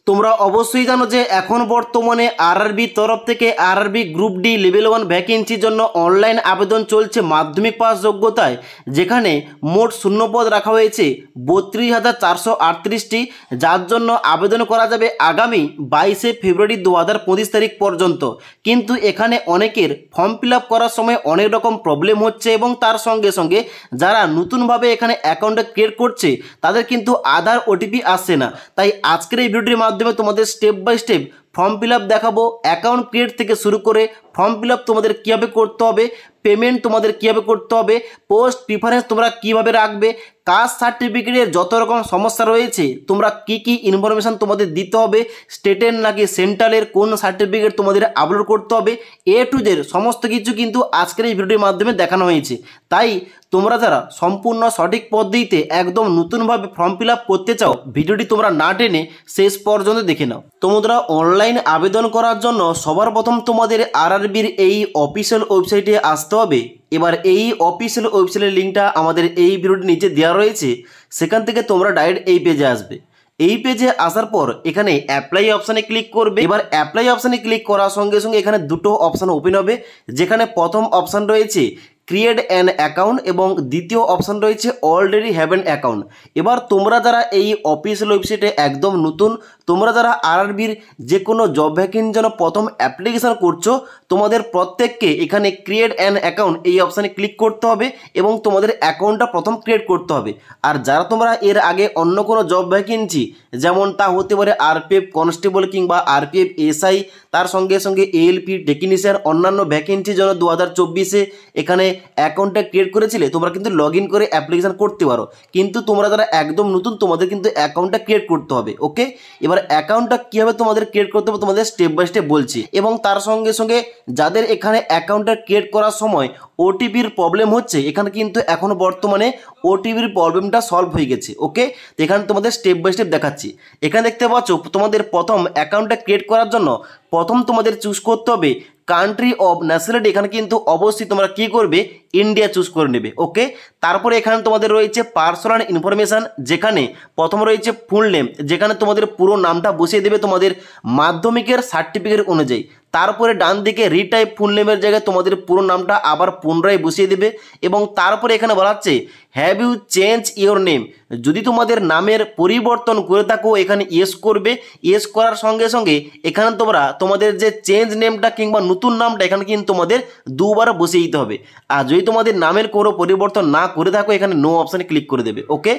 তোমরা অবশ্যই জানো যে এখন বর্তমানে আরআরবি তরফ থেকে আরআরবি গ্রুপ ডি লেভেল 1 ভ্যাকেন্সির জন্য অনলাইন আবেদন চলছে মাধ্যমিক পাস যোগ্যতায়, যেখানে মোট শূন্যপদ রাখা হয়েছে 32,438টি, যার জন্য আবেদন করা যাবে আগামী 22শে ফেব্রুয়ারি 2025 তারিখ পর্যন্ত। কিন্তু এখানে অনেকের ফর্ম ফিল আপ করার সময় অনেক রকম প্রবলেম হচ্ছে এবং তার সঙ্গে সঙ্গে যারা নতুনভাবে এখানে অ্যাকাউন্টে ক্রিয়েট করছে তাদের কিন্তু আধার ওটিপি আসছে না। তাই আজকের এই ভিডিওটির মাধ্যমে তোমাদের step by step form fill up দেখাবো, অ্যাকাউন্ট ক্রিয়েট থেকে শুরু করে ফর্ম ফিল আপ তোমাদের কীভাবে করতে হবে, পেমেন্ট তোমাদের কীভাবে করতে হবে, পোস্ট প্রিফারেন্স তোমরা কীভাবে রাখবে, কাস্ট সার্টিফিকেটের যত রকম সমস্যা রয়েছে তোমরা কি কি ইনফরমেশান তোমাদের দিতে হবে, স্টেটের নাকি সেন্ট্রালের কোন সার্টিফিকেট তোমাদের আপলোড করতে হবে, এ টু জেড সমস্ত কিছু কিন্তু আজকের এই ভিডিওটির মাধ্যমে দেখানো হয়েছে। তাই তোমরা যারা সম্পূর্ণ সঠিক পদ্ধতিতে একদম নতুনভাবে ফর্ম ফিল আপ করতে চাও, ভিডিওটি তোমরা না টেনে শেষ পর্যন্ত দেখে নাও। তোমরা অনলাইন আবেদন করার জন্য সবার প্রথম তোমাদের আরআরবির এই অফিসিয়াল ওয়েবসাইটে আসতে হবে। এবার এই অফিসিয়াল ওয়েবসাইটের লিঙ্কটা আমাদের এই ভিডিওটির নিচে দেওয়া রয়েছে, সেখান থেকে তোমরা ডাইরেক্ট এই পেজে আসবে। এই পেজে আসার পর এখানে অ্যাপ্লাই অপশানে ক্লিক করবে। এবার অ্যাপ্লাই অপশানে ক্লিক করার সঙ্গে সঙ্গে এখানে দুটো অপশান ওপেন হবে, যেখানে প্রথম অপশান রয়েছে ক্রিয়েট অ্যান অ্যাকাউন্ট এবং দ্বিতীয় অপশান রয়েছে অলরেডি হ্যাভ অ্যান অ্যাকাউন্ট। এবার তোমরা যারা এই অফিসিয়াল ওয়েবসাইটে একদম নতুন, তোমরা যারা আরআরবির যে কোনো জব ভ্যাকেন্সির জন্য প্রথম অ্যাপ্লিকেশান করছো, তোমাদের প্রত্যেককে এখানে ক্রিয়েট অ্যান অ্যাকাউন্ট এই অপশানে ক্লিক করতে হবে এবং তোমাদের অ্যাকাউন্টটা প্রথম ক্রিয়েট করতে হবে। আর যারা তোমরা এর আগে অন্য কোনো জব ভ্যাকেন্সি, যেমন তা হতে পারে আরপিএফ কনস্টেবল কিংবা আরপিএফ এসআই, তার সঙ্গে সঙ্গে এএলপি টেকনিশিয়ান, অন্যান্য ভ্যাকেন্সির জন্য 2024-এ এখানে অ্যাকাউন্টটা ক্রিয়েট করেছিলে, তোমরা কিন্তু লগ ইন করে অ্যাপ্লিকেশান করতে পারো। কিন্তু তোমরা যারা একদম নতুন, তোমাদের কিন্তু অ্যাকাউন্টটা ক্রিয়েট করতে হবে। ওকে, এবার অ্যাকাউন্টটা কীভাবে তোমাদের ক্রিয়েট করতে হবে তোমাদের স্টেপ বাই স্টেপ বলছি। এবং তার সঙ্গে সঙ্গে যাদের এখানে অ্যাকাউন্টটা ক্রিয়েট করার সময় ওটিপির প্রবলেম হচ্ছে, এখানে কিন্তু এখনও বর্তমানে ওটিপির প্রবলেমটা সলভ হয়ে গেছে। ওকে, তো এখানে তোমাদের স্টেপ বাই স্টেপ দেখাচ্ছি। এখানে দেখতে পাচ্ছ তোমাদের প্রথম অ্যাকাউন্টটা ক্রিয়েট করার জন্য প্রথম তোমাদের চুজ করতে হবে কান্ট্রি অফ ন্যাশনালিটি। এখানে কিন্তু অবশ্যই তোমরা কী করবে, ইন্ডিয়া চুজ করে নেবে। ওকে, তারপরে এখানে তোমাদের রয়েছে পার্সোনাল ইনফরমেশান, যেখানে প্রথম রয়েছে ফুল নেম, যেখানে তোমাদের পুরো নামটা বসিয়ে দেবে তোমাদের মাধ্যমিকের সার্টিফিকেট অনুযায়ী। তারপরে ডান দিকে রিটাইপ ফুল নেমের জায়গায় তোমাদের পুরো নামটা আবার পুনরায় বসিয়ে দেবে। এবং তারপরে এখানে বলা হচ্ছে have you change your name, যদি তোমাদের নামের পরিবর্তন করে থাকো এখানে ইয়েস করবে। ইয়েস করার সঙ্গে সঙ্গে এখানে তোমরা তোমাদের যে চেঞ্জ নেমটা কিংবা নতুন নামটা এখানে কিন্তু তোমাদের দুবার বসিয়ে দিতে হবে। আর যদি তোমাদের নামের কোনো পরিবর্তন না করে থাকো এখানে নো অপশানে ক্লিক করে দেবে। ওকে,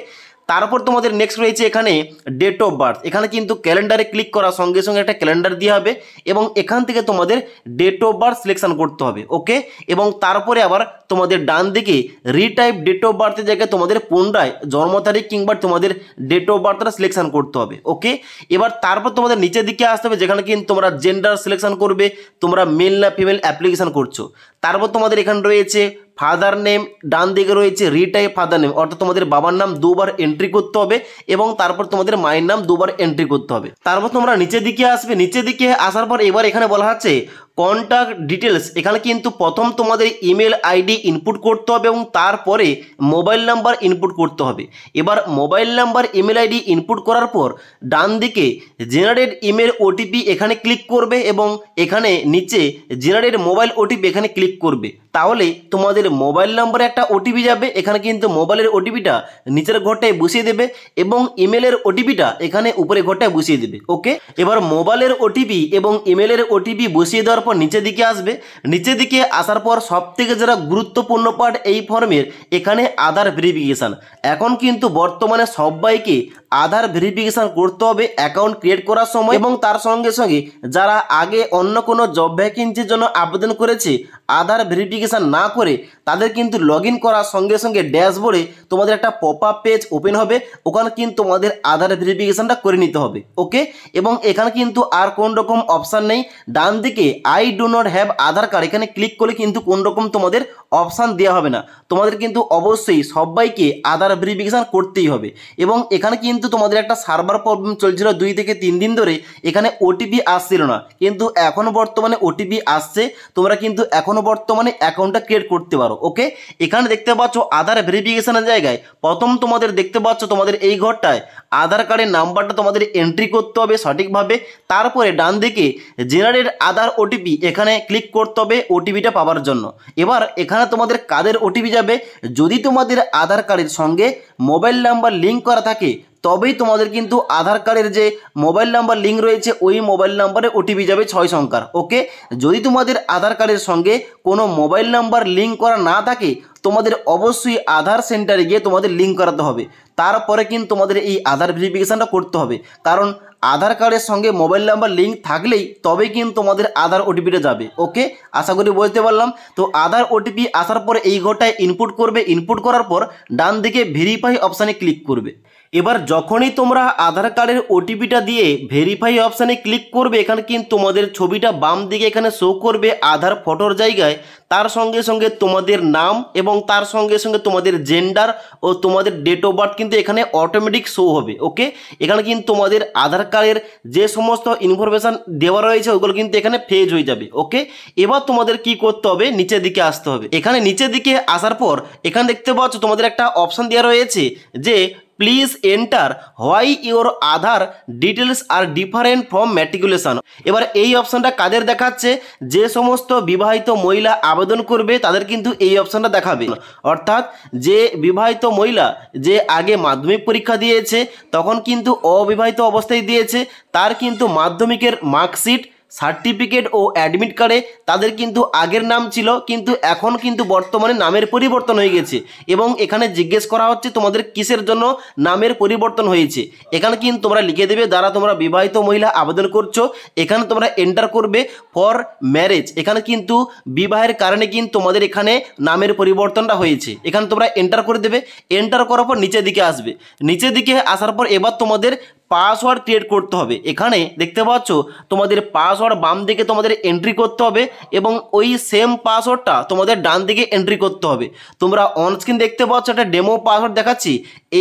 তারপর তোমাদের নেক্সট রয়েছে এখানে ডেট অফ বার্থ। এখানে কিন্তু ক্যালেন্ডারে ক্লিক করার সঙ্গে সঙ্গে একটা ক্যালেন্ডার দেওয়া হবে এবং এখান থেকে তোমাদের ডেট অফ বার্থ সিলেকশন করতে হবে। ওকে, এবং তারপরে আবার তোমাদের ডান দিকে রিটাইপ ডেট অফ বার্থের জায়গায় তোমাদের পুনরায় জন্ম তারিখ কিংবা তোমাদের ডেট অফ বার্থটা সিলেকশন করতে হবে। ওকে, এবার তারপর তোমাদের নিচের দিকে আসতে হবে, যেখানে কিন্তু তোমরা জেন্ডার সিলেকশন করবে, তোমরা মেল না ফিমেল অ্যাপ্লিকেশান করছো। তারপর তোমাদের এখানে রয়েছে ফাদার নেম, ডান দিকে রয়েছে রিটাইপ ফাদার নেম, অর্থাৎ তোমাদের বাবার নাম দুবার এন্ট্রি করতে হবে এবং তারপর তোমাদের মায়ের নাম দুবার এন্ট্রি করতে হবে। তারপর তোমরা নিচের দিকে আসবে। নিচের দিকে আসার পর এবার এখানে বলা হচ্ছে কন্ট্যাক্ট ডিটেলস। এখানে কিন্তু প্রথম তোমাদের ইমেল আইডি ইনপুট করতে হবে এবং তারপরে মোবাইল নাম্বার ইনপুট করতে হবে। এবার mobile number email ID input করার পর ডান দিকে জেনারেট ইমেল ওটিপি এখানে ক্লিক করবে এবং এখানে নিচে জেনারেট মোবাইল ওটিপি এখানে ক্লিক করবে। তাহলে তোমাদের মোবাইল নাম্বারে একটা ওটিপি যাবে, এখানে কিন্তু মোবাইলের ওটিপিটা নিচের ঘরটায় বসিয়ে দেবে এবং ইমেলের ওটিপিটা এখানে উপরে ঘরটায় বসিয়ে দেবে। ওকে, এবার মোবাইলের ওটিপি এবং ইমেলের ওটিপি বসিয়ে দেওয়ার পর নিচের দিকে আসবে। নিচের দিকে আসার পর সবথেকে যারা গুরুত্বপূর্ণ পার্ট এই ফর্মের, এখানে আধার ভেরিফিকেশান। এখন কিন্তু বর্তমানে সবাইকে আধার ভেরিফিকেশান করতে হবে অ্যাকাউন্ট ক্রিয়েট করার সময়। এবং তার সঙ্গে সঙ্গে যারা আগে অন্য কোনো জব ভ্যাকেন্সির জন্য আবেদন করেছে আধার ভেরিফিকেশান না করে, তাদের কিন্তু লগ ইন করার সঙ্গে সঙ্গে ড্যাশবোর্ডে তোমাদের একটা পপ আপ পেজ ওপেন হবে, ওখানে কিন্তু তোমাদের আধার ভেরিফিকেশানটা করে নিতে হবে। ওকে, এবং এখানে কিন্তু আর কোন রকম অপশান নেই। ডান দিকে I do not have Aadhaar card এখানে ক্লিক করলে কিন্তু কোন রকম তোমাদের অপশান দেওয়া হবে না। তোমাদের কিন্তু অবশ্যই সবাইকে আধার ভেরিফিকেশান করতেই হবে। এবং এখানে কিন্তু তোমাদের একটা সার্ভার প্রবলেম চলছিল 2 থেকে 3 দিন ধরে, এখানে ওটিপি আসছিল না, কিন্তু এখনও বর্তমানে ওটিপি আসছে। তোমরা কিন্তু এখনও বর্তমানে অ্যাকাউন্টটা ক্রিয়েট করতে পারো। ওকে, এখানে দেখতে পাচ্ছ আধার ভেরিফিকেশানের জায়গায় প্রথম তোমাদের দেখতে পাচ্ছ তোমাদের এই ঘরটায় আধার কার্ডের নাম্বারটা তোমাদের এন্ট্রি করতে হবে সঠিকভাবে। তারপরে ডান দিকে জেনারেট আধার ওটিপি এখানে ক্লিক করতে হবে ওটিপিটা পাওয়ার জন্য। এবার এখানে তোমাদের কাদের ওটিপি যাবে, যদি তোমাদের আধার কার্ডের সঙ্গে মোবাইল নাম্বার লিঙ্ক করা থাকে তবেই তোমাদের কিন্তু আধার কার্ডের যে মোবাইল নাম্বার লিঙ্ক রয়েছে ওই মোবাইল নাম্বারে ওটিপি যাবে 6 সংখ্যার। ওকে, যদি তোমাদের আধার কার্ডের সঙ্গে কোনো মোবাইল নাম্বার লিঙ্ক করা না থাকে তোমাদের অবশ্যই আধার সেন্টারে গিয়ে তোমাদের লিঙ্ক করাতে হবে। তারপরে কিন্তু তোমাদের এই আধার ভেরিফিকেশানটা করতে হবে, কারণ আধার কার্ডের সঙ্গে মোবাইল নাম্বার লিঙ্ক থাকলেই তবেই কিন্তু তোমাদের আধার ওটিপিটা যাবে। ওকে, আশা করি বুঝতে পারলাম। তো আধার ওটিপি আসার পর এই ঘরটায় ইনপুট করবে, ইনপুট করার পর ডান দিকে ভেরিফাই অপশানে ক্লিক করবে। এবার যখনই তোমরা আধার কার্ডের ওটিপিটা দিয়ে ভেরিফাই অপশানে ক্লিক করবে, এখানে কিন্তু তোমাদের ছবিটা বাম দিকে এখানে শো করবে আধার ফটোর জায়গায়, তার সঙ্গে সঙ্গে তোমাদের নাম এবং তার সঙ্গে সঙ্গে তোমাদের জেন্ডার ও তোমাদের ডেট অফ বার্থ কিন্তু এখানে অটোমেটিক শো হবে। ওকে, এখানে কিন্তু তোমাদের আধার কার্ডের যে সমস্ত ইনফরমেশান দেওয়া রয়েছে ওগুলো কিন্তু এখানে ফেজ হয়ে যাবে। ওকে, এবার তোমাদের কি করতে হবে, নিচের দিকে আসতে হবে। এখানে নিচের দিকে আসার পর এখানে দেখতে পাচ্ছ তোমাদের একটা অপশান দেওয়া রয়েছে যে please enter why your Aadhaar details are different from matriculation. এবার এই অপশানটা কাদের দেখাচ্ছে, যে সমস্ত বিবাহিত মহিলা আবেদন করবে তাদের কিন্তু এই অপশানটা দেখাবে। অর্থাৎ যে বিবাহিত মহিলা যে আগে মাধ্যমিক পরীক্ষা দিয়েছে তখন কিন্তু অবিবাহিত অবস্থায় দিয়েছে, তার কিন্তু মাধ্যমিকের মার্কশিট, সার্টিফিকেট ও অ্যাডমিট কার্ডে তাদের কিন্তু আগের নাম ছিল, কিন্তু এখন কিন্তু বর্তমানে নামের পরিবর্তন হয়ে গেছে। এবং এখানে জিজ্ঞেস করা হচ্ছে তোমাদের কিসের জন্য নামের পরিবর্তন হয়েছে। এখানে কিন্তু তোমরা লিখে দেবে যারা তোমরা বিবাহিত মহিলা আবেদন করছো, এখানে তোমরা এন্টার করবে ফর ম্যারেজ। এখানে কিন্তু বিবাহের কারণে কিন্তু তোমাদের এখানে নামের পরিবর্তনটা হয়েছে, এখানে তোমরা এন্টার করে দেবে। এন্টার করার পর নিচের দিকে আসবে, নিচের দিকে আসার পর এবার তোমাদের পাসওয়ার্ড ক্রিয়েট করতে হবে। এখানে দেখতে পাচ্ছ তোমাদের পাসওয়ার্ড বাম দিকে তোমাদের এন্ট্রি করতে হবে এবং ওই সেম পাসওয়ার্ডটা তোমাদের ডান দিকে এন্ট্রি করতে হবে। তোমরা অনস্ক্রিন দেখতে পাচ্ছ একটা ডেমো পাসওয়ার্ড দেখাচ্ছি,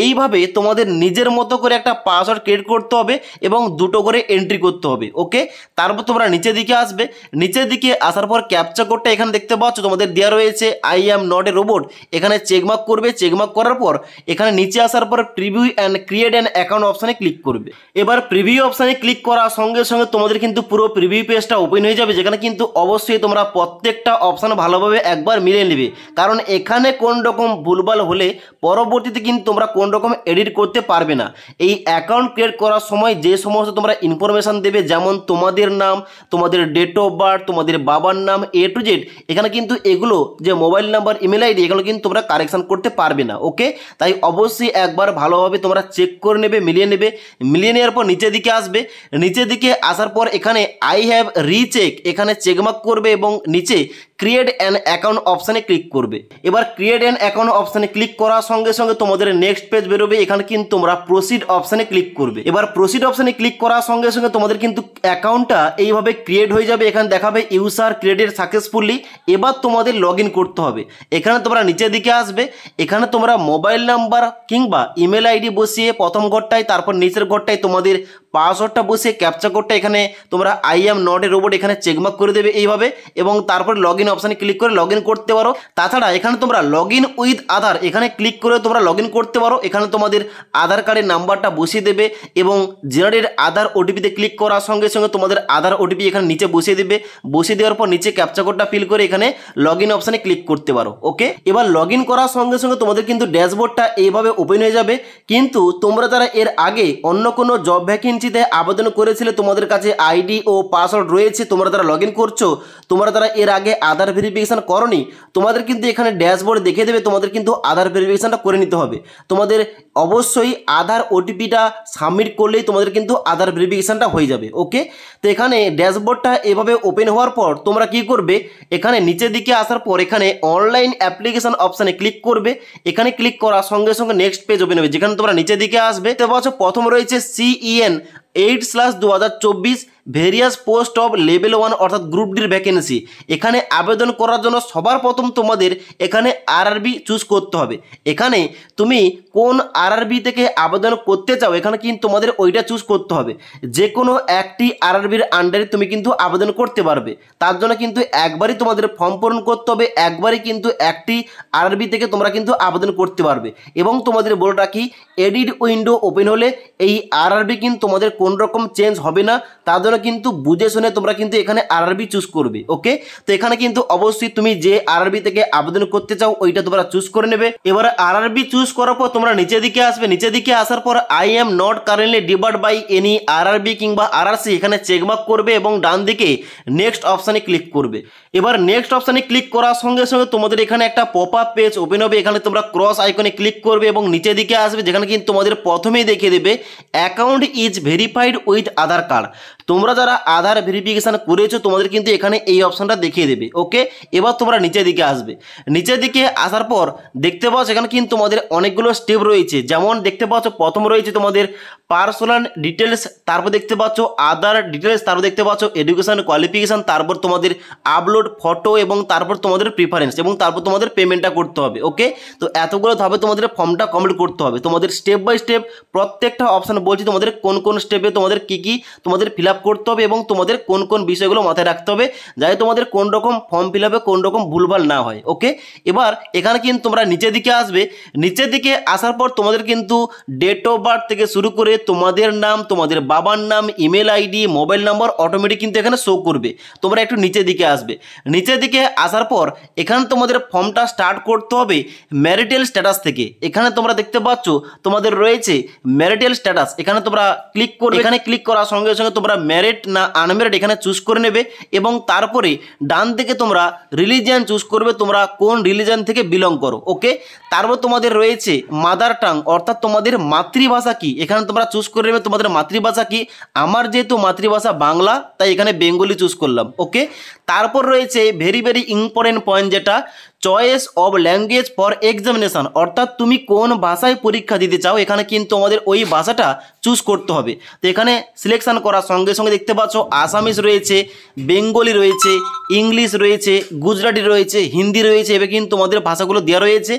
এইভাবে তোমাদের নিজের মতো করে একটা পাসওয়ার্ড ক্রিয়েট করতে হবে এবং দুটো করে এন্ট্রি করতে হবে। ওকে, তারপর তোমরা নিচের দিকে আসবে, নিচের দিকে আসার পর ক্যাপচা কোডটা এখানে দেখতে পাচ্ছ তোমাদের দেওয়া রয়েছে I am not a robot, এখানে চেকমার্ক করবে। চেকমার্ক করার পর এখানে নিচে আসার পর preview and create an account অপশানে ক্লিক করবে। এবার প্রিভিউ অপশানে ক্লিক করার সঙ্গে সঙ্গে তোমাদের কিন্তু পুরো প্রিভিউ পেজটা ওপেন হয়ে যাবে, যেখানে কিন্তু অবশ্যই তোমরা প্রত্যেকটা অপশান ভালোভাবে একবার মিলিয়ে নেবে, কারণ এখানে কোন রকম ভুলভাল হলে পরবর্তীতে কিন্তু তোমরা কোন রকম এডিট করতে পারবে না। এই অ্যাকাউন্ট ক্রিয়েট করার সময় যে সমস্ত তোমরা ইনফরমেশান দেবে, যেমন তোমাদের নাম, তোমাদের ডেট অফ বার্থ, তোমাদের বাবার নাম A to Z, এখানে কিন্তু এগুলো যে মোবাইল নাম্বার, ইমেল আইডি, এগুলো কিন্তু তোমরা কারেকশান করতে পারবে না। ওকে, তাই অবশ্যই একবার ভালোভাবে তোমরা চেক করে নেবে, মিলিয়ে নেবে। মিলিয়ে নেওয়ার পর নিচের দিকে আসবে, নিচের দিকে আসার পর এখানে আই হ্যাভ রিচেক এখানে চেকমার্ক করবে এবং নিচে ক্রিয়েট অ্যান অ্যাকাউন্ট অপশানে ক্লিক করবে। এবার ক্রিয়েট অ্যান অ্যাকাউন্ট অপশানে ক্লিক করার সঙ্গে সঙ্গে তোমাদের নেক্সট পেজ বেরোবে, এখানে কিন্তু তোমরা প্রসিড অপশানে ক্লিক করবে। এবার প্রসিড অপশানে ক্লিক করার সঙ্গে সঙ্গে তোমাদের কিন্তু অ্যাকাউন্টটা এইভাবে ক্রিয়েট হয়ে যাবে। এখানে দেখাবে ইউজার ক্রিয়েটেড সাকসেসফুলি। এবার তোমাদের লগ ইন করতে হবে। এখানে তোমরা নিচের দিকে আসবে, এখানে তোমরা মোবাইল নাম্বার কিংবা ইমেল আইডি বসিয়ে প্রথম ঘরটায়, তারপর নিচের ঘরটায় তোমাদের পাসওয়ার্ডটা বসিয়ে ক্যাপচা কোডটা এখানে তোমরা I am not a robot এখানে চেকমার্ক করে দেবে এইভাবে, এবং তারপর লগ ইন অপশানে ক্লিক করে লগ ইন করতে পারো। তাছাড়া এখানে তোমরা লগ ইন উইথ আধার এখানে ক্লিক করে তোমরা লগ ইন করতে পারো। এখানে তোমাদের আধার কার্ডের নাম্বারটা বসিয়ে দেবে এবং জেনারেট আধার ওটিপিতে ক্লিক করার সঙ্গে সঙ্গে তোমাদের আধার ওটিপি এখানে নিচে বসিয়ে দেবে। বসিয়ে দেওয়ার পর নিচে ক্যাপচা কোডটা ফিল করে এখানে লগ ইন অপশানে ক্লিক করতে পারো। ওকে, এবার লগ ইন করার সঙ্গে সঙ্গে তোমাদের কিন্তু ড্যাশবোর্ডটা এইভাবে ওপেন হয়ে যাবে। কিন্তু তোমরা যারা এর আগে অন্য কোনো জব ভ্যাকেন্সিতে আবেদন করেছিলে, তোমাদের কাছে আইডি ও পাসওয়ার্ড রয়েছে, তোমরা যারা লগ ইন করছো, তোমরা যারা এর আগে আধার ভেরিফিকেশান করনি, তোমাদের কিন্তু এখানে ড্যাশবোর্ড দেখে দেবে তোমাদের কিন্তু আধার ভেরিফিকেশানটা করে নিতে হবে। তোমাদের অবশ্যই আধার ওটিপিটা সাবমিট করলেই তোমাদের কিন্তু আধার ভেরিফিকেশানটা হয়ে যাবে। ওকে, তো এখানে ড্যাশবোর্ডটা এভাবে ওপেন হওয়ার পর তোমরা কি করবে, এখানে নিচের দিকে আসার পর এখানে অনলাইন অ্যাপ্লিকেশান অপশানে ক্লিক করবে। এখানে ক্লিক করার সঙ্গে সঙ্গে নেক্সট পেজ ওপেন হবে, যেখানে তোমরা নিচের দিকে আসবে। তো প্রথম রয়েছে CEN 8/2024 various post of level 1 অর্থাৎ গ্রুপ ডির ভ্যাকেন্সি। এখানে আবেদন করার জন্য সবার প্রথম তোমাদের এখানে আরআরবি চুজ করতে হবে। এখানে তুমি কোন আরআরবি থেকে আবেদন করতে চাও এখানে কিন্তু তোমাদের ওইটা চুজ করতে হবে। যে কোনো একটি আরআরবির আন্ডারে তুমি কিন্তু আবেদন করতে পারবে। তার জন্য কিন্তু একবারই তোমাদের ফর্ম পূরণ করতে হবে, একবারই কিন্তু একটি আরআরবি থেকে তোমরা কিন্তু আবেদন করতে পারবে। এবং তোমাদের বলে রাখি, এডিট উইন্ডো ওপেন হলে এই আরআরবি কিন্তু তোমাদের কোন রকম চেঞ্জ হবে না। তার জন্য কিন্তু বুঝে শুনে তোমরা কিন্তু এখানে আরআরবি চুজ করবে। ওকে, তো এখানে কিন্তু অবশ্যই তুমি যে আরআরবি থেকে আবেদন করতে চাও ওইটা তোমরা চুজ করে নেবে। এবার আরআরবি চুজ করার পর তোমরা নিচের দিকে আসবে। নিচের দিকে আসার পর I am not currently debarred by any RRB কিংবা আরআরসি এখানে চেকমার্ক করবে এবং ডান দিকে নেক্সট অপশানে ক্লিক করবে। এবার নেক্সট অপশানে ক্লিক করার সঙ্গে সঙ্গে তোমাদের এখানে একটা পপ আপ পেজ ওপেন হবে। এখানে তোমরা ক্রস আইকনে ক্লিক করবে এবং নিচের দিকে আসবে, যেখানে কিন্তু তোমাদের প্রথমেই দেখিয়ে দেবে account is verified with Aadhaar card. তোমরা যারা আধার ভেরিফিকেশান করেছো তোমাদের কিন্তু এখানে এই অপশানটা দেখিয়ে দেবে। ওকে, এবার তোমরা নিচের দিকে আসবে। নিচের দিকে আসার পর দেখতে পাচ্ছ এখানে কিন্তু তোমাদের অনেকগুলো স্টেপ রয়েছে। যেমন দেখতে পাচ্ছ প্রথম রয়েছে তোমাদের পার্সোনাল ডিটেলস, তারপর দেখতে পাচ্ছ আদার ডিটেলস, তারপর দেখতে পাচ্ছ এডুকেশন কোয়ালিফিকেশান, তারপর তোমাদের আপলোড ফটো এবং তারপর তোমাদের প্রিফারেন্স এবং তারপর তোমাদের পেমেন্টটা করতে হবে। ওকে, তো এতগুলো ধাপে তোমাদের ফর্মটা কমপ্লিট করতে হবে। তোমাদের স্টেপ বাই স্টেপ প্রত্যেকটা অপশান বলছি তোমাদের কোন কোন স্টেপে তোমাদের কি তোমাদের ফিল আপ করতে হবে এবং তোমাদের কোন কোন বিষয়গুলো মাথায় রাখতে হবে, যাতে তোমাদের কোন রকম ফর্ম ফিল আপে কোন রকম ভুলভাল না হয়। ওকে, এবার এখানে কিন্তু তোমরা নিচের দিকে আসবে। নিচের দিকে আসার পর তোমাদের কিন্তু ডেট অফ বার্থ থেকে শুরু করে তোমাদের নাম, তোমাদের বাবার নাম, email ID, mobile number automatic কিন্তু এখানে শো করবে। তোমরা একটু নিচের দিকে আসবে। নিচের দিকে আসার পর এখানে তোমাদের ফর্মটা স্টার্ট করতে হবে ম্যারিটাল স্ট্যাটাস থেকে। এখানে তোমরা দেখতে পাচ্ছ তোমাদের রয়েছে ম্যারিটাল স্ট্যাটাস, এখানে তোমরা ক্লিক করবে। এখানে ক্লিক করার সঙ্গে সঙ্গে তোমরা ম্যারিড না আনম্যারিড এখানে চুজ করে নেবে এবং তারপরে ডান থেকে তোমরা রিলিজিয়ান চুজ করবে, তোমরা কোন রিলিজিয়ান থেকে বিলং করো। ওকে, তারপর তোমাদের রয়েছে মাদার টাং অর্থাৎ তোমাদের মাতৃভাষা কি, এখানে তোমরা চুজ করে নেবে তোমাদের মাতৃভাষা কি। আমার যেহেতু মাতৃভাষা বাংলা তাই এখানে বেঙ্গলি চুজ করলাম। ওকে, তারপর রয়েছে ভেরি ভেরি ইম্পর্টেন্ট পয়েন্ট, যেটা choice of language for examination, অর্থাৎ তুমি কোন ভাষায় পরীক্ষা দিতে চাও এখানে কিন্তু তোমাদের ওই ভাষাটা চুজ করতে হবে। তো এখানে সিলেকশন করার সঙ্গে সঙ্গে দেখতে পাচ্ছ আসামিস রয়েছে, বেঙ্গলি রয়েছে, ইংলিশ রয়েছে, গুজরাটি রয়েছে, হিন্দি রয়েছে, এবার কিন্তু তোমাদের ভাষাগুলো দেওয়া রয়েছে।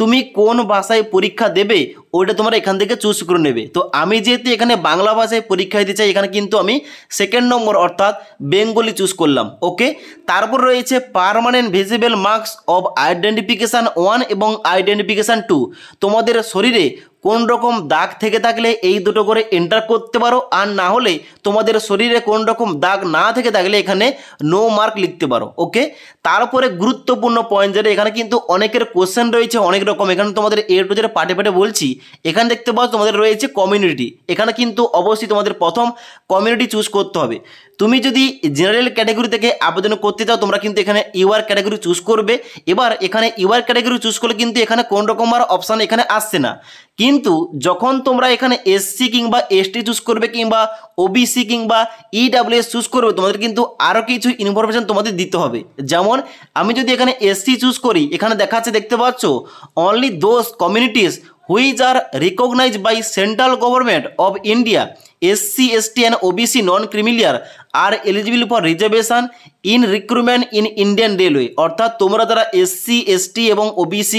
তুমি কোন ভাষায় পরীক্ষা দেবে ওইটা তোমরা এখান থেকে চুজ করে নেবে। তো আমি যেহেতু এখানে বাংলা ভাষায় পরীক্ষা দিতে চাই এখানে কিন্তু আমি সেকেন্ড নম্বর অর্থাৎ বেঙ্গলি চুজ করলাম। ওকে, তারপর রয়েছে permanent visible marks of identification 1 এবং আইডেন্টিফিকেশান 2। তোমাদের শরীরে কোন রকম দাগ থেকে থাকলে এই দুটো করে এন্টার করতে পারো, আর না হলে তোমাদের শরীরে কোন রকম দাগ না থেকে থাকলে এখানে নো মার্ক লিখতে পারো। ওকে, তারপরে গুরুত্বপূর্ণ পয়েন্ট, যেটা এখানে কিন্তু অনেকের কোশ্চেন রয়েছে অনেক রকম, এখানে তোমাদের এ টু জেড পাটে পাটে বলছি। এখানে দেখতে পাচ্ছ তোমাদের রয়েছে কমিউনিটি, এখানে কিন্তু অবশ্যই তোমাদের প্রথম কমিউনিটি চুজ করতে হবে। তুমি যদি জেনারেল ক্যাটাগরি থেকে আবেদন করতে চাও তোমরা কিন্তু এখানে ইউআর ক্যাটাগরি চুজ করবে। এবার এখানে ইউআর ক্যাটাগরি চুজ করলে কিন্তু এখানে কোন রকম আর অপশান এখানে আসছে না, কিন্তু যখন তোমরা এখানে এসসি কিংবা এসটি চুজ করবে কিংবা ওবিসি কিংবা ইডাব্লিউএস চুজ করবে তোমাদের কিন্তু আরও কিছু ইনফরমেশন তোমাদের দিতে হবে। যেমন আমি যদি এখানে এসসি চুজ করি এখানে দেখাচ্ছে দেখতে পাচ্ছ only those communities which are recognised by central government of India, SC, ST and OBC non-criminal are eligible for reservation in recruitment in Indian railway. অর্থাৎ তোমরা যারা SC, ST এবং OBC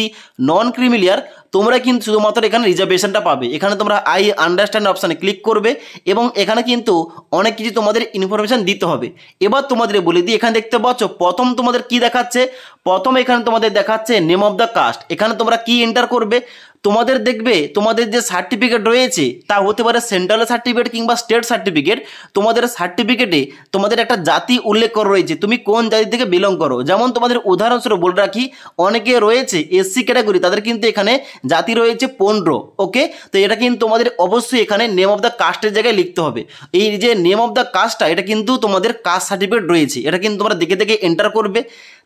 নন ক্রিমিলিয়ার তোমরা কিন্তু শুধুমাত্র এখানে রিজার্ভেশনটা পাবে। এখানে তোমরা আই আন্ডারস্ট্যান্ড অপশানে ক্লিক করবে এবং এখানে কিন্তু অনেক কিছু তোমাদের ইনফরমেশান দিতে হবে। এবার তোমাদের বলে দিই, এখানে দেখতে পাচ্ছ প্রথম তোমাদের কি দেখাচ্ছে, প্রথম এখানে তোমাদের দেখাচ্ছে নেম অফ দ্য কাস্ট। এখানে তোমরা কি এন্টার করবে, তোমাদের দেখবে তোমাদের যে সার্টিফিকেট রয়েছে তা হতে পারে সেন্ট্রাল সার্টিফিকেট কিংবা স্টেট সার্টিফিকেট। তোমাদের সার্টিফিকেটে তোমাদের একটা জাতি উল্লেখ করা রয়েছে, তুমি কোন জাতি থেকে বিলং করো। যেমন তোমাদের উদাহরণস্বরূপ বলে রাখি, অনেকে রয়েছে এসসি ক্যাটাগরি, তাদের কিন্তু এখানে জাতি রয়েছে 15। ওকে, তো এটা কিন্তু তোমাদের অবশ্যই এখানে নেম অফ দ্য কাস্টের জায়গায় লিখতে হবে। এই যে নেম অফ দ্য কাস্টটা এটা কিন্তু তোমাদের কাস্ট সার্টিফিকেট রয়েছে, এটা কিন্তু তোমরা দেখে দেখে এন্টার করবে।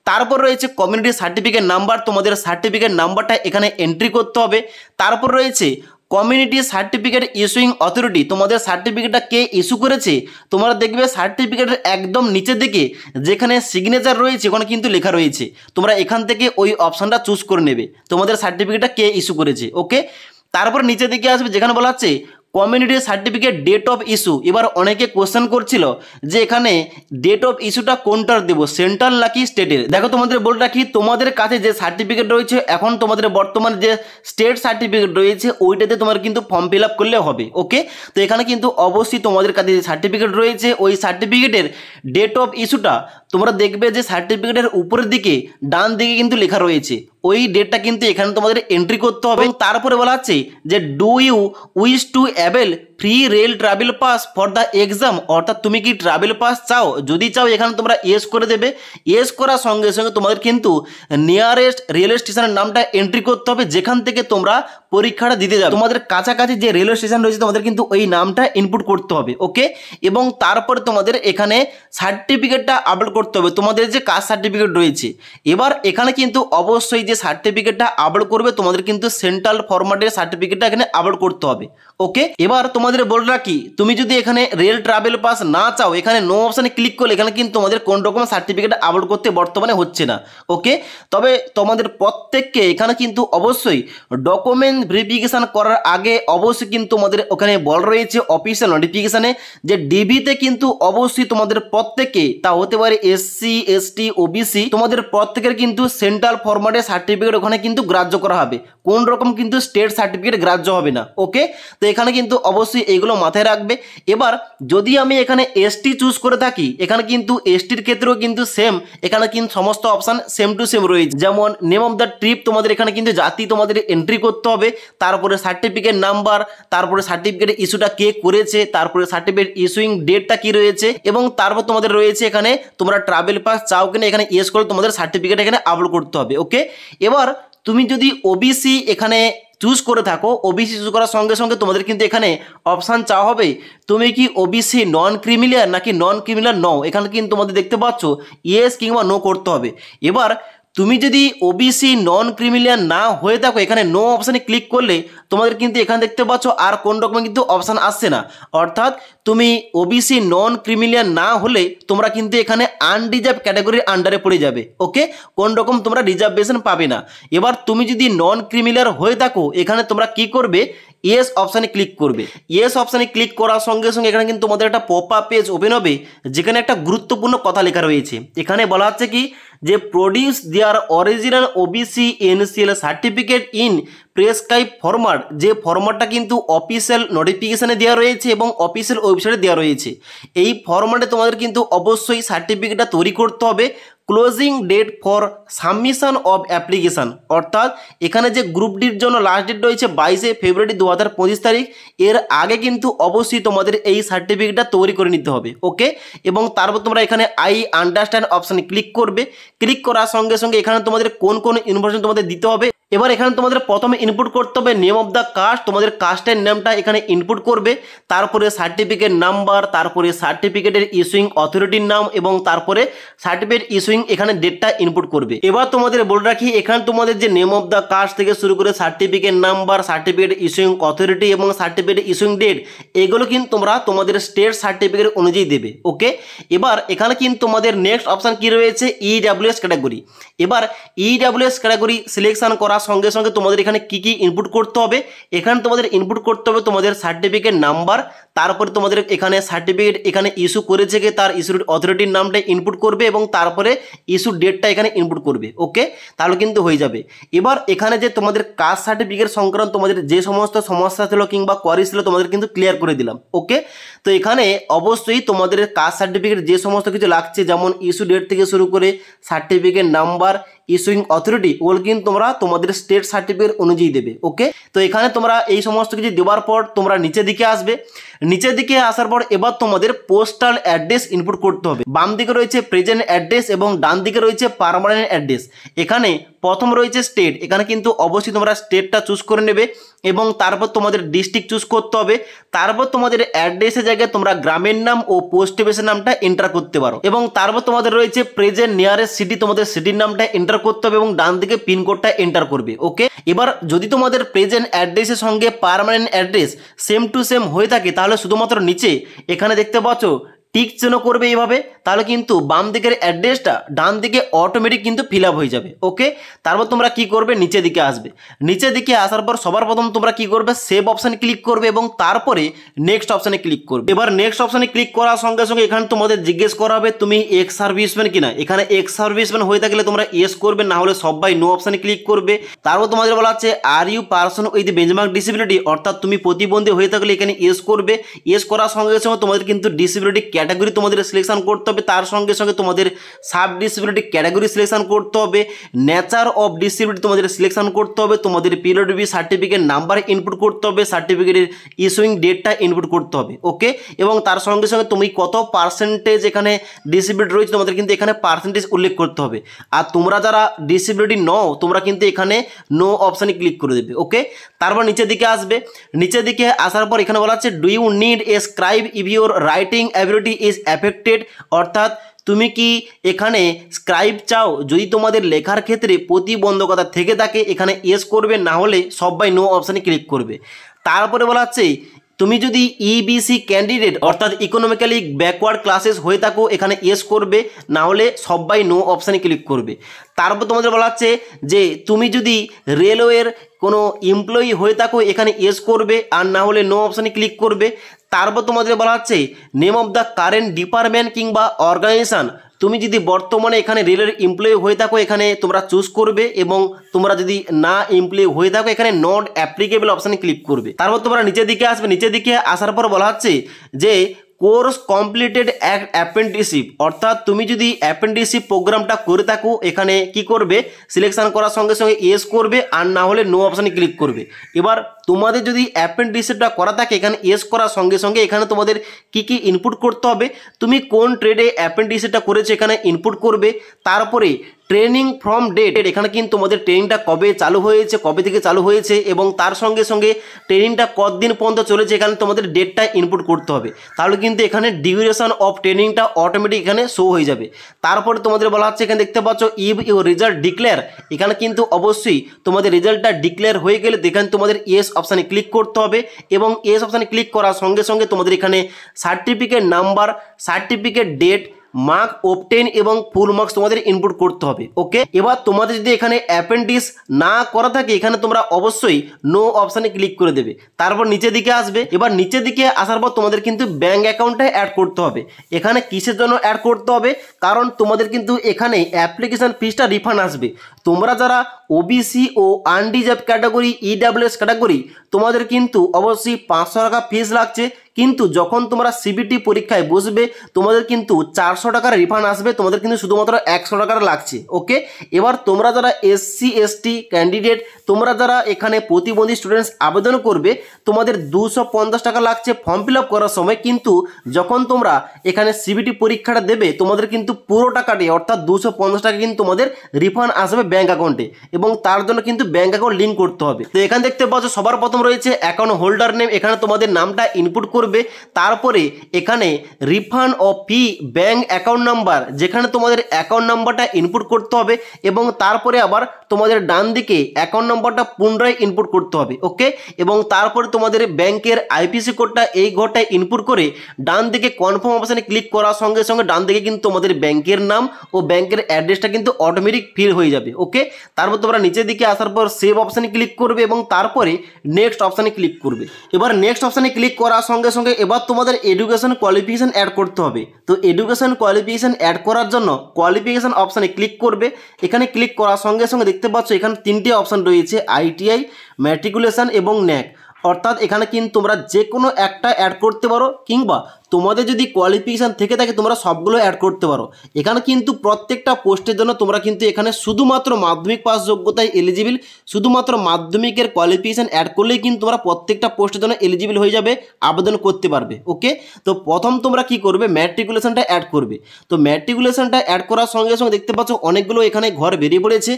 তারপর রয়েছে কমিউনিটি সার্টিফিকেট নাম্বার, তোমাদের সার্টিফিকেট নাম্বারটা এখানে এন্ট্রি করতে হবে। তারপর রয়েছে কমিউনিটি সার্টিফিকেট ইস্যুইং অথরিটি, তোমাদের সার্টিফিকেটটা কে ইস্যু করেছে তোমরা দেখবে সার্টিফিকেটের একদম নিচের দিকে যেখানে সিগনেচার রয়েছে ওখানে কিন্তু লেখা রয়েছে, তোমরা এখান থেকে ওই অপশানটা চুজ করে নেবে তোমাদের সার্টিফিকেটটা কে ইস্যু করেছে। ওকে, তারপর নিচের দিকে আসবে যেখানে বলা হচ্ছে community certificate date of issue. এবার অনেকে কোশ্চেন করছিল যে এখানে ডেট অফ ইস্যুটা কোনটার দেবো, সেন্ট্রাল নাকি স্টেটের। দেখো তোমাদের বলে রাখি, তোমাদের কাছে যে সার্টিফিকেট রয়েছে এখন তোমাদের বর্তমানে যে স্টেট সার্টিফিকেট রয়েছে ওইটাতে তোমার কিন্তু ফর্ম ফিল আপ করলে হবে। ওকে, তো এখানে কিন্তু অবশ্যই তোমাদের কাছে যে সার্টিফিকেট রয়েছে ওই সার্টিফিকেটের ডেট অফ ইস্যুটা তোমরা দেখবে যে সার্টিফিকেটের উপরের দিকে ডান দিকে কিন্তু লেখা রয়েছে, ওই ডেটটা কিন্তু এখানে তোমাদের এন্ট্রি করতে হবে। তারপরে বলা আছে যে do you wish to avail free rail travel pass for the exam, অর্থাৎ তুমি কি ট্রাভেল পাস চাও, যদি চাও এখানে তোমরা ইয়েস করে দেবে। ইয়েস করার সঙ্গে সঙ্গে তোমাদের কিন্তু নিয়ারেস্ট রেলওয়ে স্টেশনের নামটা এন্ট্রি করতে হবে যেখান থেকে তোমরা পরীক্ষাটা দিতে যাবে। তোমাদের কাছাকাছি যে রেলওয়ে স্টেশন রয়েছে তোমাদের কিন্তু ওই নামটা ইনপুট করতে হবে। ওকে, এবং তারপরে তোমাদের এখানে সার্টিফিকেটটা আপলোড করতে হবে, তোমাদের যে কাস্ট সার্টিফিকেট রয়েছে। এবার এখানে কিন্তু অবশ্যই যে সার্টিফিকেটটা আপলোড করবে তোমাদের কিন্তু সেন্ট্রাল ফরম্যাটের সার্টিফিকেটটা এখানে আপলোড করতে হবে। ওকে, এবার তোমাদের বলে রাখি, তুমি যদি এখানে রেল ট্রাভেল পাস না চাও এখানে নো অপশানে ক্লিক করলে এখানে কিন্তু তোমাদের কোন রকম সার্টিফিকেট আপলোড করতে বর্তমানে হচ্ছে না। ওকে, তবে তোমাদের প্রত্যেককে এখানে কিন্তু অবশ্যই ডকুমেন্ট ভেরিফিকেশান করার আগে অবশ্যই কিন্তু তোমাদের ওখানে বলা রয়েছে অফিসিয়াল নোটিফিকেশানে যে ডিবিতে কিন্তু অবশ্যই তোমাদের প্রত্যেকে, তা হতে পারে এসসি এসটি ওবিসি, তোমাদের প্রত্যেকের কিন্তু সেন্ট্রাল ফরম্যাটের সার্টিফিকেট ওখানে কিন্তু গ্রাহ্য করা হবে, কোন রকম কিন্তু স্টেট সার্টিফিকেট গ্রাহ্য হবে না। ওকে, তো এখানে কিন্তু অবশ্যই এইগুলো মাথায় রাখবে। এবার যদি আমি এখানে এসটি চুজ করে থাকি এখানে কিন্তু এসটির ক্ষেত্রেও কিন্তু সেম, এখানে কিন্তু সমস্ত অপশান সেম টু সেম রয়েছে। যেমন নেম অফ দ্য ট্রিপ তোমাদের এখানে কিন্তু জাতি তোমাদের এন্ট্রি করতে হবে, তারপরে সার্টিফিকেট নাম্বার, তারপরে সার্টিফিকেট ইস্যুটা কে করেছে, তারপরে সার্টিফিকেট ইস্যুইং ডেটটা কি রয়েছে, এবং তারপর তোমাদের রয়েছে এখানে তোমরা ট্রাভেল পাস চাও কিনা এখানে ইয়েস করে তোমাদের সার্টিফিকেট এখানে আপলোড করতে হবে। ওকে, এবার তুমি যদি ওবিসি এখানে চুজ করে থাকো, ওবিসি চুজ করার সঙ্গে সঙ্গে তোমাদের কিন্তু এখানে অপশান চাওয়া হবে তুমি কি ওবিসি নন ক্রিমিলিয়ার নাকি নন ক্রিমিলিয়ার নও, এখানে কিন্তু তোমাদের দেখতে পাচ্ছ ইয়েস কিংবা নো করতে হবে। এবার তুমি যদি ওবিসি নন ক্রিমিলিয়ার না হয়ে থাকো এখানে নো অপশানে ক্লিক করলে তোমাদের কিন্তু এখানে দেখতে পাচ্ছ আর কোন রকম কিন্তু অপশান আসছে না, অর্থাৎ তুমি ওবিসি নন ক্রিমিলিয়ার না হলে তোমরা কিন্তু এখানে আনরিজার্ভ ক্যাটাগরির আন্ডারে পড়ে যাবে। ওকে, কোন রকম তোমরা রিজার্ভেশন পাবে না। এবার তুমি যদি নন ক্রিমিলিয়ার হয়ে থাকো এখানে তোমরা কি করবে, ইয়েস অপশানে ক্লিক করবে। ইয়েস অপশানে ক্লিক করার সঙ্গে সঙ্গে এখানে কিন্তু তোমাদের একটা পপ আপ পেজ ওপেন হবে যেখানে একটা গুরুত্বপূর্ণ কথা লেখা রয়েছে। এখানে বলা হচ্ছে কি যে produce their original OBC NCL certificate in prescribe format, যে ফরম্যাটটা কিন্তু অফিসিয়াল নোটিফিকেশানে দেওয়া রয়েছে এবং অফিসিয়াল ওয়েবসাইটে দেওয়া রয়েছে। এই ফরম্যাটে তোমাদের কিন্তু অবশ্যই সার্টিফিকেটটা তৈরি করতে হবে। Closing date for submission of application, অর্থাৎ এখানে যে গ্রুপ ডির জন্য লাস্ট ডেট রয়েছে 22শে ফেব্রুয়ারি 2025 তারিখ, এর আগে কিন্তু অবশ্যই তোমাদের এই সার্টিফিকেটটা তৈরি করে নিতে হবে। ওকে, এবং তারপর তোমরা এখানে আই আন্ডারস্ট্যান্ড অপশানে ক্লিক করবে। ক্লিক করার সঙ্গে সঙ্গে এখানে তোমাদের কোন কোন ইনফরমেশন তোমাদের দিতে হবে। এবার এখানে তোমাদের প্রথমে ইনপুট করতে হবে নেম অফ দ্য কাস্ট, তোমাদের কাস্টের নামটা এখানে ইনপুট করবে, তারপরে সার্টিফিকেট নাম্বার, তারপরে সার্টিফিকেটের ইস্যুইং অথরিটির নাম এবং তারপরে সার্টিফিকেট ইস্যুইং এখানে ডেটটা ইনপুট করবে। এবার তোমাদের বলে রাখি এখানে তোমাদের যে নেম অফ দ্য কাস্ট থেকে শুরু করে certificate number, certificate issuing authority এবং সার্টিফিকেট ইস্যুইং ডেট এগুলো কিন্তু তোমরা তোমাদের স্টেট সার্টিফিকেট অনুযায়ী দেবে। ওকে, এবার এখানে কিন্তু তোমাদের নেক্সট অপশান কি রয়েছে, ইডাব্লিউএস ক্যাটাগরি। এবার ইডাব্লিউএস ক্যাটাগরি সিলেকশন করার সঙ্গে সঙ্গে তোমাদের এখানে কি কি ইনপুট করতে হবে, এখানে তোমাদের ইনপুট করতে হবে তোমাদের সার্টিফিকেট নাম্বার, তারপরে তোমাদের এখানে সার্টিফিকেট এখানে ইস্যু করেছে কি তার ইস্যু অথরিটির নামটা ইনপুট করবে এবং তারপরে ইস্যু ডেটটা এখানে ইনপুট করবে। ওকে, তাহলে কিন্তু হয়ে যাবে। এবার এখানে যে তোমাদের কাস্ট সার্টিফিকেট সংক্রান্ত তোমাদের যে সমস্ত সমস্যা ছিল কিংবা কোয়ারি ছিল তোমাদের কিন্তু ক্লিয়ার করে দিলাম। ওকে, তো এখানে অবশ্যই তোমাদের কাস্ট সার্টিফিকেট যে সমস্ত কিছু লাগছে যেমন ইস্যু ডেট থেকে শুরু করে সার্টিফিকেট নাম্বার, ইস্যুইং অথরিটি ওগুলো কিন্তু তোমরা তোমাদের স্টেট সার্টিফিকেট অনুযায়ী দেবে। ওকে, তো এখানে তোমরা এই সমস্ত কিছু দেওয়ার পর তোমরা নিচের দিকে আসবে। নিচের দিকে আসার পর এবার তোমাদের পোস্টাল অ্যাড্রেস ইনপুট করতে হবে। বাম দিকে রয়েছে প্রেজেন্ট অ্যাড্রেস এবং ডান দিকে রয়েছে পার্মানেন্ট অ্যাড্রেস। এখানে প্রথম রয়েছে স্টেট, এখানে কিন্তু অবশ্যই তোমরা স্টেটটা চুজ করে নেবে এবং তারপর তোমাদের ডিস্ট্রিক্ট চুজ করতে হবে। তারপর তোমাদের অ্যাড্রেসের জায়গায় তোমরা গ্রামের নাম ও পোস্ট অফিসের নামটা এন্টার করতে পারো এবং তারপর তোমাদের রয়েছে প্রেজেন্ট নিয়ারেস্ট সিটি, তোমাদের সিটির নামটা এন্টার করতে হবে এবং ডান দিকে পিনকোডটা এন্টার করবে। ওকে, এবার যদি তোমাদের প্রেজেন্ট অ্যাড্রেসের সঙ্গে permanent address same to same হয়ে থাকে তাহলে শুধুমাত্র নিচে এখানে দেখতে পাচ্ছ টিক চিহ্ন করবে এইভাবে, তাহলে কিন্তু বাম দিকের অ্যাড্রেসটা ডান দিকে অটোমেটিক কিন্তু ফিল আপ হয়ে যাবে। ওকে, তারপর তোমরা কি করবে, নিচের দিকে আসবে। নিচের দিকে আসার পর সবার প্রথম তোমরা কি করবে, সেভ অপশানে ক্লিক করবে এবং তারপরে নেক্সট অপশানে ক্লিক করবে। এবার নেক্সট অপশানে ক্লিক করার সঙ্গে সঙ্গে এখানে তোমাদের জিজ্ঞেস করা হবে তুমি এক্স সার্ভিসম্যান কিনা। এখানে এক্স সার্ভিসম্যান হয়ে থাকলে তোমরা ইয়েস করবে, না হলে সবাই নো অপশানে ক্লিক করবে। তারপর তোমাদের বলা হচ্ছে are you person with benchmark disability, অর্থাৎ তুমি প্রতিবন্ধী হয়ে থাকলে এখানে ইয়েস করবে। ইয়েস করার সঙ্গে সঙ্গে তোমাদের কিন্তু ডিসেবিলিটি ক্যাটাগরি তোমাদের সিলেকশন করতে হবে, তার সঙ্গে সঙ্গে তোমাদের সাব ডিসেবিলিটি ক্যাটাগরি সিলেকশন করতে হবে, নেচার অফ ডিসেবিলিটি তোমাদের সিলেকশন করতে হবে, তোমাদের পিরিয়ডবি সার্টিফিকেট নাম্বার ইনপুট করতে হবে, সার্টিফিকেটের ইস্যুইং ডেটটা ইনপুট করতে হবে। ওকে, এবং তার সঙ্গে সঙ্গে তুমি কত পার্সেন্টেজ এখানে ডিসেবিলিটি রয়েছে তোমাদের কিন্তু এখানে পার্সেন্টেজ উল্লেখ করতে হবে। আর তোমরা যারা ডিসেবিলিটি নও তোমরা কিন্তু এখানে নো অপশানে ক্লিক করে দেবে। ওকে, তারপর নিচের দিকে আসবে। নিচের দিকে আসার পর এখানে বলা হচ্ছে do you need a scribe if your writing ability is affected, অর্থাৎ তুমি কি এখানে স্ক্রাইব চাও, যদি তোমাদের লেখার ক্ষেত্রে প্রতিবন্ধকতা থেকে থাকে এখানে ইয়েস করবে, না হলে সবাই নো অপশানে ক্লিক করবে। তারপরে বলা হচ্ছে তুমি যদি ইবিসি ক্যান্ডিডেট অর্থাৎ ইকোনমিক্যালি ব্যাকওয়ার্ড ক্লাসেস হয়ে থাকো এখানে ইয়েস করবে, না হলে সবাই নো অপশানে ক্লিক করবে। তারপর তোমাদের বলা হচ্ছে যে তুমি যদি রেলওয়ের কোনো এমপ্লয়ি হয়ে থাকো এখানে ইয়েস করবে, আর না হলে নো অপশানে ক্লিক করবে। তারপর তোমাদের বলা হচ্ছে name of the current department কিংবা অর্গানাইজেশন, তুমি যদি বর্তমানে এখানে রেলের এমপ্লয়ি হয়ে থাকো এখানে তোমরা চুজ করবে, এবং তোমরা যদি না এমপ্লয়ি হয়ে থাকো এখানে নট অ্যাপ্লিকেবল অপশানে ক্লিক করবে। তারপর তোমরা নিচের দিকে আসবে। নিচের দিকে আসার পর বলা হচ্ছে যে কোর্স কমপ্লিটেড অ্যাপ্রেন্টিসশিপ, অর্থাৎ তুমি যদি অ্যাপ্রেন্টিসশিপ প্রোগ্রামটা করে থাকো এখানে কি করবে, সিলেকশন করার সঙ্গে সঙ্গে ইয়েস করবে, আর না হলে নো অপশানে ক্লিক করবে। এবার তোমাদের যদি অ্যাপ্রেন্টিসশিপটা করা থাকে এখানে ইয়েস করার সঙ্গে সঙ্গে এখানে তোমাদের কি কি ইনপুট করতে হবে, তুমি কোন ট্রেডে অ্যাপ্রেন্টিসশিপটা করেছো এখানে ইনপুট করবে। তারপরে ট্রেনিং ফ্রম ডেট, এখানে কিন্তু তোমাদের ট্রেনিংটা কবে চালু হয়েছে, কবে থেকে চালু হয়েছে, এবং তার সঙ্গে সঙ্গে ট্রেনিংটা কতদিন পর্যন্ত চলেছে এখানে তোমাদের ডেটটা ইনপুট করতে হবে, তাহলে কিন্তু এখানে ডিউরেশন অফ ট্রেনিংটা অটোমেটিক এখানে শো হয়ে যাবে। তারপরে তোমাদের বলা হচ্ছে এখানে দেখতে পাচ্ছ ইফ ইউর রেজাল্ট ডিক্লেয়ার, এখানে কিন্তু অবশ্যই তোমাদের রেজাল্টটা ডিক্লেয়ার হয়ে গেলে এখানে তোমাদের ইয়েস অপশানে ক্লিক করতে হবে, এবং ইয়েস অপশানে ক্লিক করার সঙ্গে সঙ্গে তোমাদের এখানে certificate number, certificate date, mark obtain এবং ফুল মার্কস তোমাদের ইনপুট করতে হবে। ওকে, এবার তোমাদের যদি এখানে অ্যাপ্রেন্টিস না করা থাকে এখানে তোমরা অবশ্যই নো অপশানে ক্লিক করে দেবে। তারপর নিচের দিকে আসবে। এবার নিচের দিকে আসার পর তোমাদের কিন্তু ব্যাঙ্ক অ্যাকাউন্টটা অ্যাড করতে হবে। এখানে কিসের জন্য অ্যাড করতে হবে, কারণ তোমাদের কিন্তু এখানে অ্যাপ্লিকেশন ফিসটা রিফান্ড আসবে। তোমরা যারা ওবিসি ও আনরিজার্ভ ক্যাটাগরি, ইডাব্লিউএস ক্যাটাগরি, তোমাদের কিন্তু অবশ্যই 500 টাকা ফিস লাগছে, কিন্তু যখন তোমরা সিবিটি পরীক্ষায় বসবে তোমাদের কিন্তু 400 টাকার রিফান্ড আসবে, তোমাদের কিন্তু শুধুমাত্র 100 টাকার লাগছে। ওকে, এবার তোমরা যারা এসসি এসটি ক্যান্ডিডেট, তোমরা যারা এখানে প্রতিবন্ধী স্টুডেন্টস আবেদন করবে তোমাদের 250 টাকা লাগছে ফর্ম ফিল আপ করার সময়, কিন্তু যখন তোমরা এখানে সিবিটি পরীক্ষাটা দেবে তোমাদের কিন্তু পুরো টাকাটি অর্থাৎ 250 টাকা কিন্তু তোমাদের রিফান্ড আসবে ব্যাঙ্ক অ্যাকাউন্টে, এবং তার জন্য কিন্তু ব্যাঙ্ক অ্যাকাউন্ট লিঙ্ক করতে হবে। তো এখানে দেখতে পাচ্ছ সবার প্রথম রয়েছে অ্যাকাউন্ট হোল্ডার নেম, এখানে তোমাদের নামটা ইনপুট করবে। তারপরে এখানে refund of fee bank account number, যেখানে তোমাদের অ্যাকাউন্ট নাম্বারটা ইনপুট করতে হবে, এবং তারপরে আবার তোমাদের ডান দিকে অ্যাকাউন্ট নাম্বারটা পুনরায় ইনপুট করতে হবে। ওকে, এবং তারপরে তোমাদের ব্যাংকের আইপিসি কোডটা এই ঘরটায় ইনপুট করে ডান দিকে কনফার্ম অপশানে ক্লিক করার সঙ্গে সঙ্গে ডান দিকে কিন্তু তোমাদের ব্যাংকের নাম ও ব্যাংকের অ্যাড্রেসটা কিন্তু অটোমেটিক ফিল হয়ে যাবে। ওকে, তারপর তোমরা নিচের দিকে আসার পর সেভ অপশানে ক্লিক করবে এবং তারপরে নেক্সট অপশানে ক্লিক করবে। এবার নেক্সট অপশানে ক্লিক করার সঙ্গে সঙ্গে এবার তোমাদের এডুকেশন কোয়ালিফিকেশন অ্যাড করতে হবে। তো এডুকেশন কোয়ালিফিকেশন অ্যাড করার জন্য কোয়ালিফিকেশন অপশানে ক্লিক করবে। এখানে ক্লিক করার সঙ্গে সঙ্গে দেখতে পাচ্ছ এখানে 3টে অপশান রয়েছে, আইটিআই, ম্যাট্রিকুলেশন এবং ন্যাক, অর্থাৎ এখানে কিন্তু তোমরা যে কোনো একটা অ্যাড করতে পারো, কিংবা তোমাদের যদি কোয়ালিফিকেশান থেকে থাকে তোমরা সবগুলো অ্যাড করতে পারো। এখানে কিন্তু প্রত্যেকটা পোস্টের জন্য তোমরা কিন্তু এখানে শুধুমাত্র মাধ্যমিক পাস যোগ্যতায় এলিজিবল, শুধুমাত্র মাধ্যমিকের কোয়ালিফিকেশান অ্যাড করলেই কিন্তু তোমরা প্রত্যেকটা পোস্টের জন্য এলিজিবল হয়ে যাবে, আবেদন করতে পারবে। ওকে, তো প্রথম তোমরা কি করবে, ম্যাট্রিকুলেশনটা অ্যাড করবে। তো ম্যাট্রিকুলেশনটা অ্যাড করার সঙ্গে সঙ্গে দেখতে পাচ্ছ অনেকগুলো এখানে ঘর বেরিয়ে পড়েছে।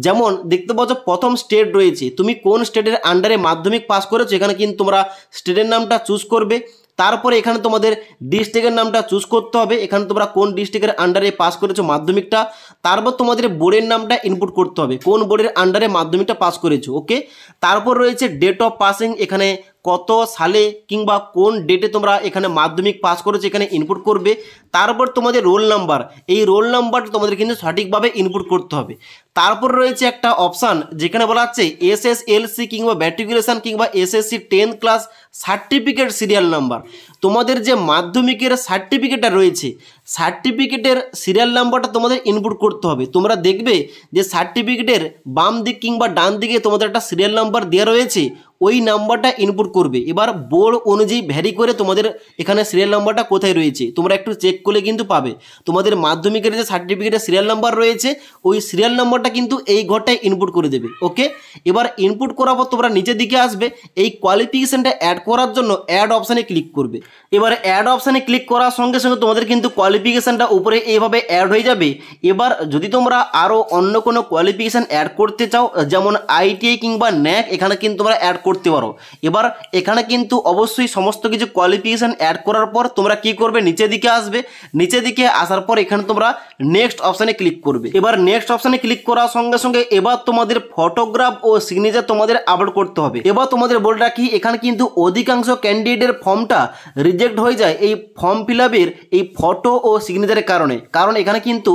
যেমন দেখতে পাচ্ছ প্রথম স্টেট রয়েছে, তুমি কোন স্টেটের আন্ডারে মাধ্যমিক পাস করেছো এখানে কিন্তু তোমরা স্টেটের নামটা চুজ করবে। তারপরে এখানে তোমাদের ডিস্ট্রিক্টের নামটা চুজ করতে হবে, এখানে তোমরা কোন ডিস্ট্রিক্টের আন্ডারে পাস করেছো মাধ্যমিকটা। তারপর তোমাদের বোর্ডের নামটা ইনপুট করতে হবে, কোন বোর্ডের আন্ডারে মাধ্যমিকটা পাস করেছো। ওকে, তারপর রয়েছে ডেট অফ পাসিং, এখানে কত সালে কিংবা কোন ডেটে তোমরা এখানে মাধ্যমিক পাস করেছো এখানে ইনপুট করবে। তারপর তোমাদের রোল নাম্বার, এই রোল নাম্বারটা তোমাদের কিন্তু সঠিকভাবে ইনপুট করতে হবে। তারপর রয়েছে একটা অপশান যেখানে বলা হচ্ছে SSLC কিংবা ম্যাট্রিকুলেশন কিংবা SSC 10th class certificate serial number. তোমাদের যে মাধ্যমিকের সার্টিফিকেটটা রয়েছে, সার্টিফিকেটের সিরিয়াল নাম্বারটা তোমাদের ইনপুট করতে হবে। তোমরা দেখবে যে সার্টিফিকেটের বাম দিক কিংবা ডান দিকে তোমাদের একটা সিরিয়াল নাম্বার দেওয়া রয়েছে, ওই নাম্বারটা ইনপুট করবে। এবার বোর্ড অনুযায়ী ভ্যারি করে তোমাদের এখানে সিরিয়াল নাম্বারটা কোথায় রয়েছে তোমরা একটু চেক করলে কিন্তু পাবে। তোমাদের মাধ্যমিকের যে সার্টিফিকেটের সিরিয়াল নাম্বার রয়েছে ওই সিরিয়াল নাম্বারটা কিন্তু এই ঘরটায় ইনপুট করে দেবে। ওকে, এবার ইনপুট করার পর তোমরা নিচের দিকে আসবে, এই কোয়ালিফিকেশনটা অ্যাড করার জন্য অ্যাড অপশানে ক্লিক করবে। এবার অ্যাড অপশানে ক্লিক করার সঙ্গে সঙ্গে তোমাদের কিন্তু কোয়ালিফিকেশনটা উপরে এইভাবে অ্যাড হয়ে যাবে। এবার যদি তোমরা আরও অন্য কোনো কোয়ালিফিকেশান অ্যাড করতে চাও, যেমন ITI কিংবা NAC, এখানে কিন্তু তোমরা অ্যাড করতে পারো। এবার এখানে কিন্তু অবশ্যই সমস্ত কিছু কোয়ালিফিকেশান অ্যাড করার পর তোমরা কি করবে, নিচের দিকে আসবে। নিচের দিকে আসার পর এখানে তোমরা নেক্সট অপশানে ক্লিক করবে। এবার নেক্সট অপশানে ক্লিক করার সঙ্গে সঙ্গে এবার তোমাদের ফটোগ্রাফ ও সিগনেচার তোমাদের আপলোড করতে হবে। এবার তোমাদের বলে রাখি, এখানে কিন্তু অধিকাংশ ক্যান্ডিডেটের ফর্মটা রিজেক্ট হয়ে যায় এই ফর্ম ফিল আপের এই ফটো ও সিগনেচারের কারণে। কারণ এখানে কিন্তু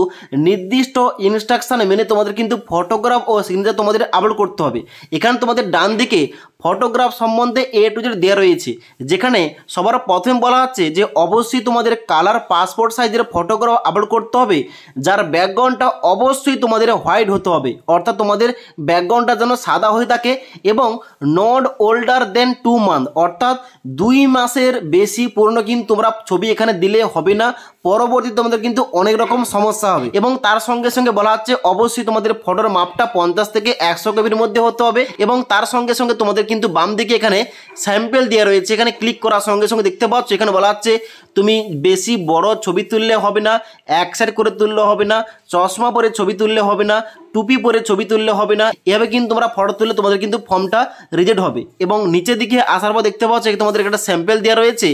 নির্দিষ্ট ইনস্ট্রাকশন মেনে তোমাদের কিন্তু ফটোগ্রাফ ও সিগনেচার তোমাদের আপলোড করতে হবে। এখানে তোমাদের ডান দিকে ফটোগ্রাফ সম্বন্ধে A to Z দেওয়া রয়েছে, যেখানে সবার প্রথমে বলা হচ্ছে যে অবশ্যই তোমাদের কালার পাসপোর্ট সাইজের ফটোগ্রাফ আপলোড করতে হবে, যার ব্যাকগ্রাউন্ডটা অবশ্যই তোমাদের হোয়াইট হতে হবে, অর্থাৎ তোমাদের ব্যাকগ্রাউন্ডটা যেন সাদা হয়ে থাকে, এবং নট ওল্ডার দেন 2 মান্থ, অর্থাৎ 2 মাসের বেশি পুরনো কিন্তু তোমরা ছবি এখানে দিলে হবে না, পরবর্তী তোমাদের কিন্তু অনেক রকম সমস্যা হবে। এবং তার সঙ্গে সঙ্গে বলা হচ্ছে অবশ্যই তোমাদের ফটোর মাপটা 50 থেকে 100 কেবির মধ্যে হতে হবে। এবং তার সঙ্গে সঙ্গে তোমাদের কিন্তু বাম দিকে এখানে স্যাম্পল দেওয়া রয়েছে, এখানে ক্লিক করার সঙ্গে সঙ্গে দেখতে পাচ্ছ এখানে বলা হচ্ছে তুমি বেশি বড় ছবি তুললে হবে না, এক সাইড করে তুললে হবে না, চশমা পরে ছবি তুললে হবে না, টুপি পরে ছবি তুললে হবে না। এভাবে কিন্তু তোমরা ফটো তুললে তোমাদের কিন্তু ফর্মটা রিজেক্ট হবে। এবং নিচের দিকে আসার পর দেখতে পাচ্ছ তোমাদের একটা স্যাম্পল দেওয়া রয়েছে,